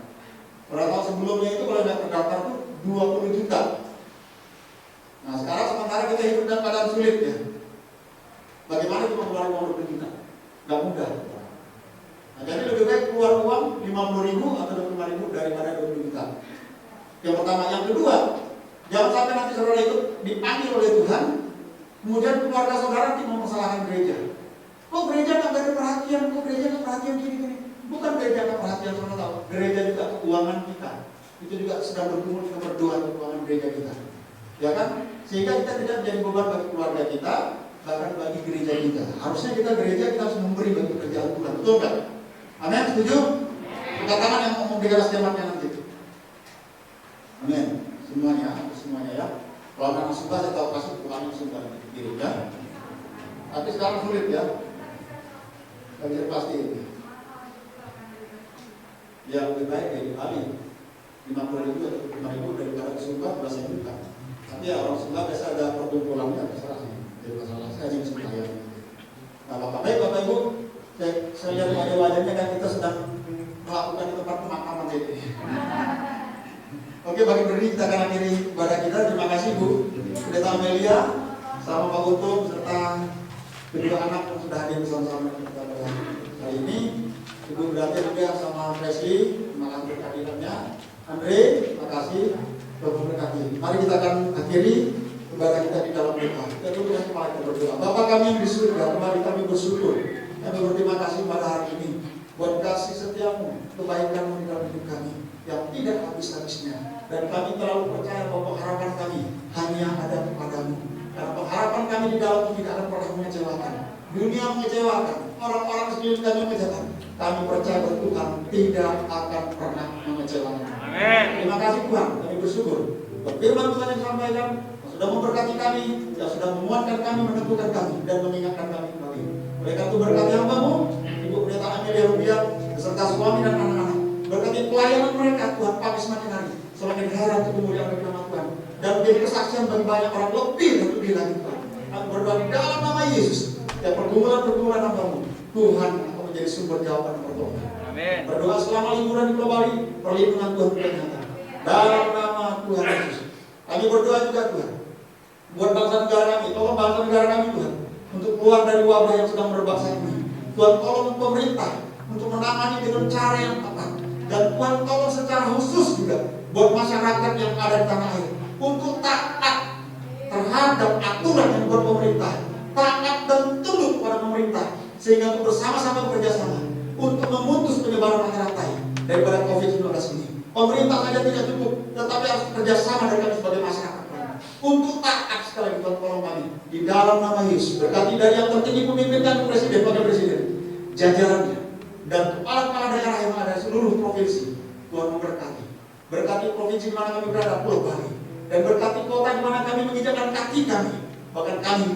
Saudara tahu sebelumnya itu kalau nggak terdaftar tuh 20 juta. Nah sekarang sementara kita hidup dalam keadaan sulit ya. Bagaimana cuma keluar uang 20 juta? Nggak mudah. Nah, jadi lebih baik keluar uang 50.000 atau 25.000 daripada 20 juta. Yang pertama, yang kedua. Jangan sampai nanti saudara itu dipanggil oleh Tuhan, kemudian keluarga saudara nanti mempersalahkan gereja. Kok gereja nggak ada perhatian? Kok gereja nggak perhatian gini? Bukan gereja nggak perhatian, saudara tahu. Gereja juga keuangan kita. Itu juga sedang bergumul kita berdoa untuk keuangan gereja kita. Ya kan? Sehingga kita tidak menjadi beban bagi keluarga kita, bahkan bagi gereja kita. Harusnya kita gereja kita harus memberi bagi pekerjaan Tuhan. Betul nggak? Amin. Setuju? Angkat tangan yang mau memberikan askematnya nanti. Amin. Semuanya ya. Kalau anak suka saya tahu kasih bukan suka diri ya. Tapi sekarang sulit ya. Gak bisa pasti ini. Ya lebih baik dari kali 50.000 atau 5.000 daripada suka berasa buka. Tapi ya orang suka biasa ada perkumpulannya terserah sih. Jadi masalah saya yang suka ya. Nah Bapak Bapak Ibu, saya lihat wajah-wajahnya kan kita sedang melakukan di tempat pemakaman ini. Oke, bagi berdiri kita akan akhiri ibadah kita. Terima kasih Bu Pendeta Amelia sama Pak Untung serta kedua anak yang sudah hadir bersama-sama kita pada hari ini. Ibu berarti juga sama Presley, terima kasih kehadirannya. Andre, terima kasih. Berkati. Mari kita akan akhiri ibadah kita di dalam doa. Kita dulu yang kemarin kita berdoa. Bapak kami yang di surga, kemarin kami bersyukur. Kami berterima kasih pada hari ini buat kasih setiamu, kebaikanmu di dalam hidup kami yang tidak habis-habisnya. Dan kami terlalu percaya bahwa harapan kami hanya ada kepadamu. Karena pengharapan kami di dalam tidak akan pernah mengecewakan. Dunia mengecewakan, orang-orang sekeliling kami mengecewakan. Kami percaya bahwa Tuhan tidak akan pernah mengecewakan. Amin. Terima kasih Tuhan, kami bersyukur. Firman Tuhan yang disampaikan sudah memberkati kami, yang sudah memuatkan kami, meneguhkan kami, dan mengingatkan kami kembali. Oleh karena itu berkati hamba-Mu, Ibu Pendeta Amelia Rubiah, beserta suami dan anak-anak. Berkati pelayanan mereka, Tuhan pakai semakin hari, semakin heran untuk kemuliaan bagi nama Tuhan. Dan menjadi kesaksian bagi banyak orang lebih dan lebih lagi Tuhan. Aku berdoa di dalam nama Yesus, dan pergumulan-pergumulan hamba-Mu, Tuhan akan menjadi sumber jawaban dan pertolongan. Amin. Berdoa selama liburan di Pulau Bali, perlindungan Tuhan ternyata. Dalam nama Tuhan Yesus. Kami berdoa juga Tuhan, buat bangsa negara kami, tolong bangsa negara kami Tuhan, untuk keluar dari wabah yang sedang merebak saat ini. Tuhan tolong pemerintah untuk menangani dengan cara yang tepat. Dan Tuhan tolong secara khusus juga buat masyarakat yang ada di tanah air untuk taat terhadap aturan yang buat pemerintah, taat dan tunduk kepada pemerintah, sehingga untuk bersama-sama bekerjasama untuk memutus penyebaran rantai daripada COVID-19 ini. Pemerintah saja tidak cukup, tetapi harus kerjasama dengan kami sebagai masyarakat untuk taat sekali lagi. Tuhan tolong kami di dalam nama Yesus. Berkati dari yang tertinggi pemimpin dan presiden, wakil presiden, jajarannya, dan kepala-kepala daerah yang ada di seluruh provinsi. Tuhan memberkati. Berkati provinsi di mana kami berada, Pulau Bali, dan berkati kota di mana kami menginjakkan kaki kami. Bahkan kami,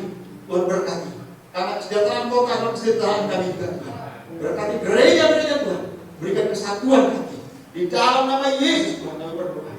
Tuhan berkati. Karena kesejahteraan kota adalah kesejahteraan kami juga Tuhan. Berkati gereja-gereja Tuhan, berikan kesatuan hati. Di dalam nama Yesus Tuhan kami berdoa.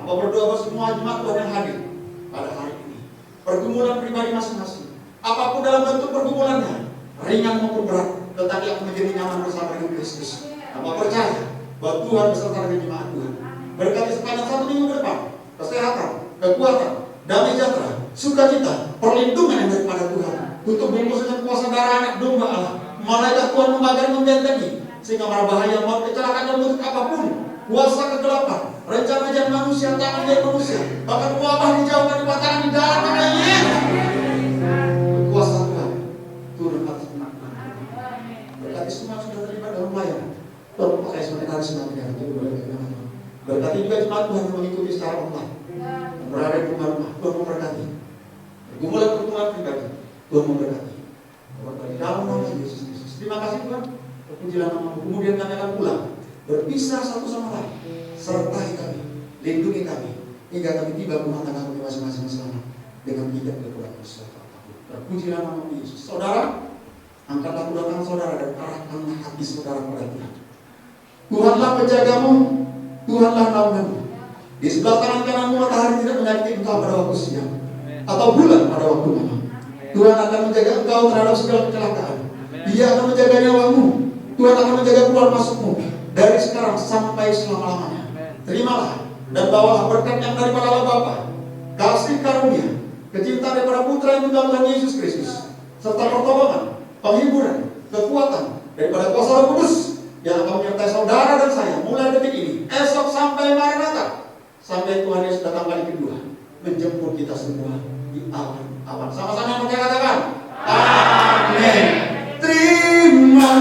Hamba berdoa buat semua jemaat Tuhan yang hadir pada hari ini. Pergumulan pribadi masing-masing, apapun dalam bentuk pergumulannya, ringan maupun berat, tetapi akan menjadi nyaman bersama dengan Kristus. Hamba percaya bahwa Tuhan beserta dengan jemaat Tuhan. Berkati sepanjang 1 minggu ke depan, kesehatan, kekuatan, damai sejahtera, sukacita, perlindungan yang daripada Tuhan. Untuk bungkus dengan kuasa darah anak domba Allah. Malaikat Tuhan membagari membentengi, sehingga mara bahaya maut kecelakaan dalam bentuk apapun, kuasa kegelapan, rencana-rencana manusia tak menjadi manusia, bahkan wabah dijauhkan dipatahkan di dalam nama Yesus. Kuasa Tuhan turun atas umat Tuhan. Berkati semua yang sudah terlibat dalam pelayanan, Tuhan pakai semakin hari semakin hari. Berkati juga jemaat Tuhan yang mengikuti secara online, berada di rumah-rumah, Tuhan memberkati. Pergumulan-pergumulan pribadi, Tuhan memberkati. Berkati dalam nama Yesus Kristus. Terima kasih Tuhan. Pujilah namamu. Kemudian kami akan pulang, berpisah satu sama lain. Sertai kami, lindungi kami, hingga kami tiba ke rumah tangga kami masing-masing selamat dengan tidak kekurangan sesuatu apapun. Terpujilah namamu Yesus. Saudara, angkatlah kedua tangan saudara dan arahkanlah hati saudara kepada Tuhan. Tuhanlah penjagamu, Tuhanlah naunganmu. Di sebelah kanan kananmu matahari tidak menyakiti engkau pada waktu siang, atau bulan pada waktu malam. Tuhan akan menjaga engkau terhadap segala kecelakaan. Dia akan menjaga nyawamu. Tuhan akan menjaga keluar masukmu dari sekarang sampai selama-lamanya. Terimalah dan bawalah berkat yang daripada Allah Bapa, kasih karunia, kecintaan daripada Putra yang tunggal Tuhan Yesus Kristus, serta pertolongan, penghiburan, kekuatan daripada kuasa Roh Kudus yang akan menyertai saudara dan saya mulai detik ini, esok sampai Maranatha, sampai Tuhan Yesus datang kali kedua menjemput kita semua di awan-awan. Sama-sama yang percaya katakan, Amin. Terima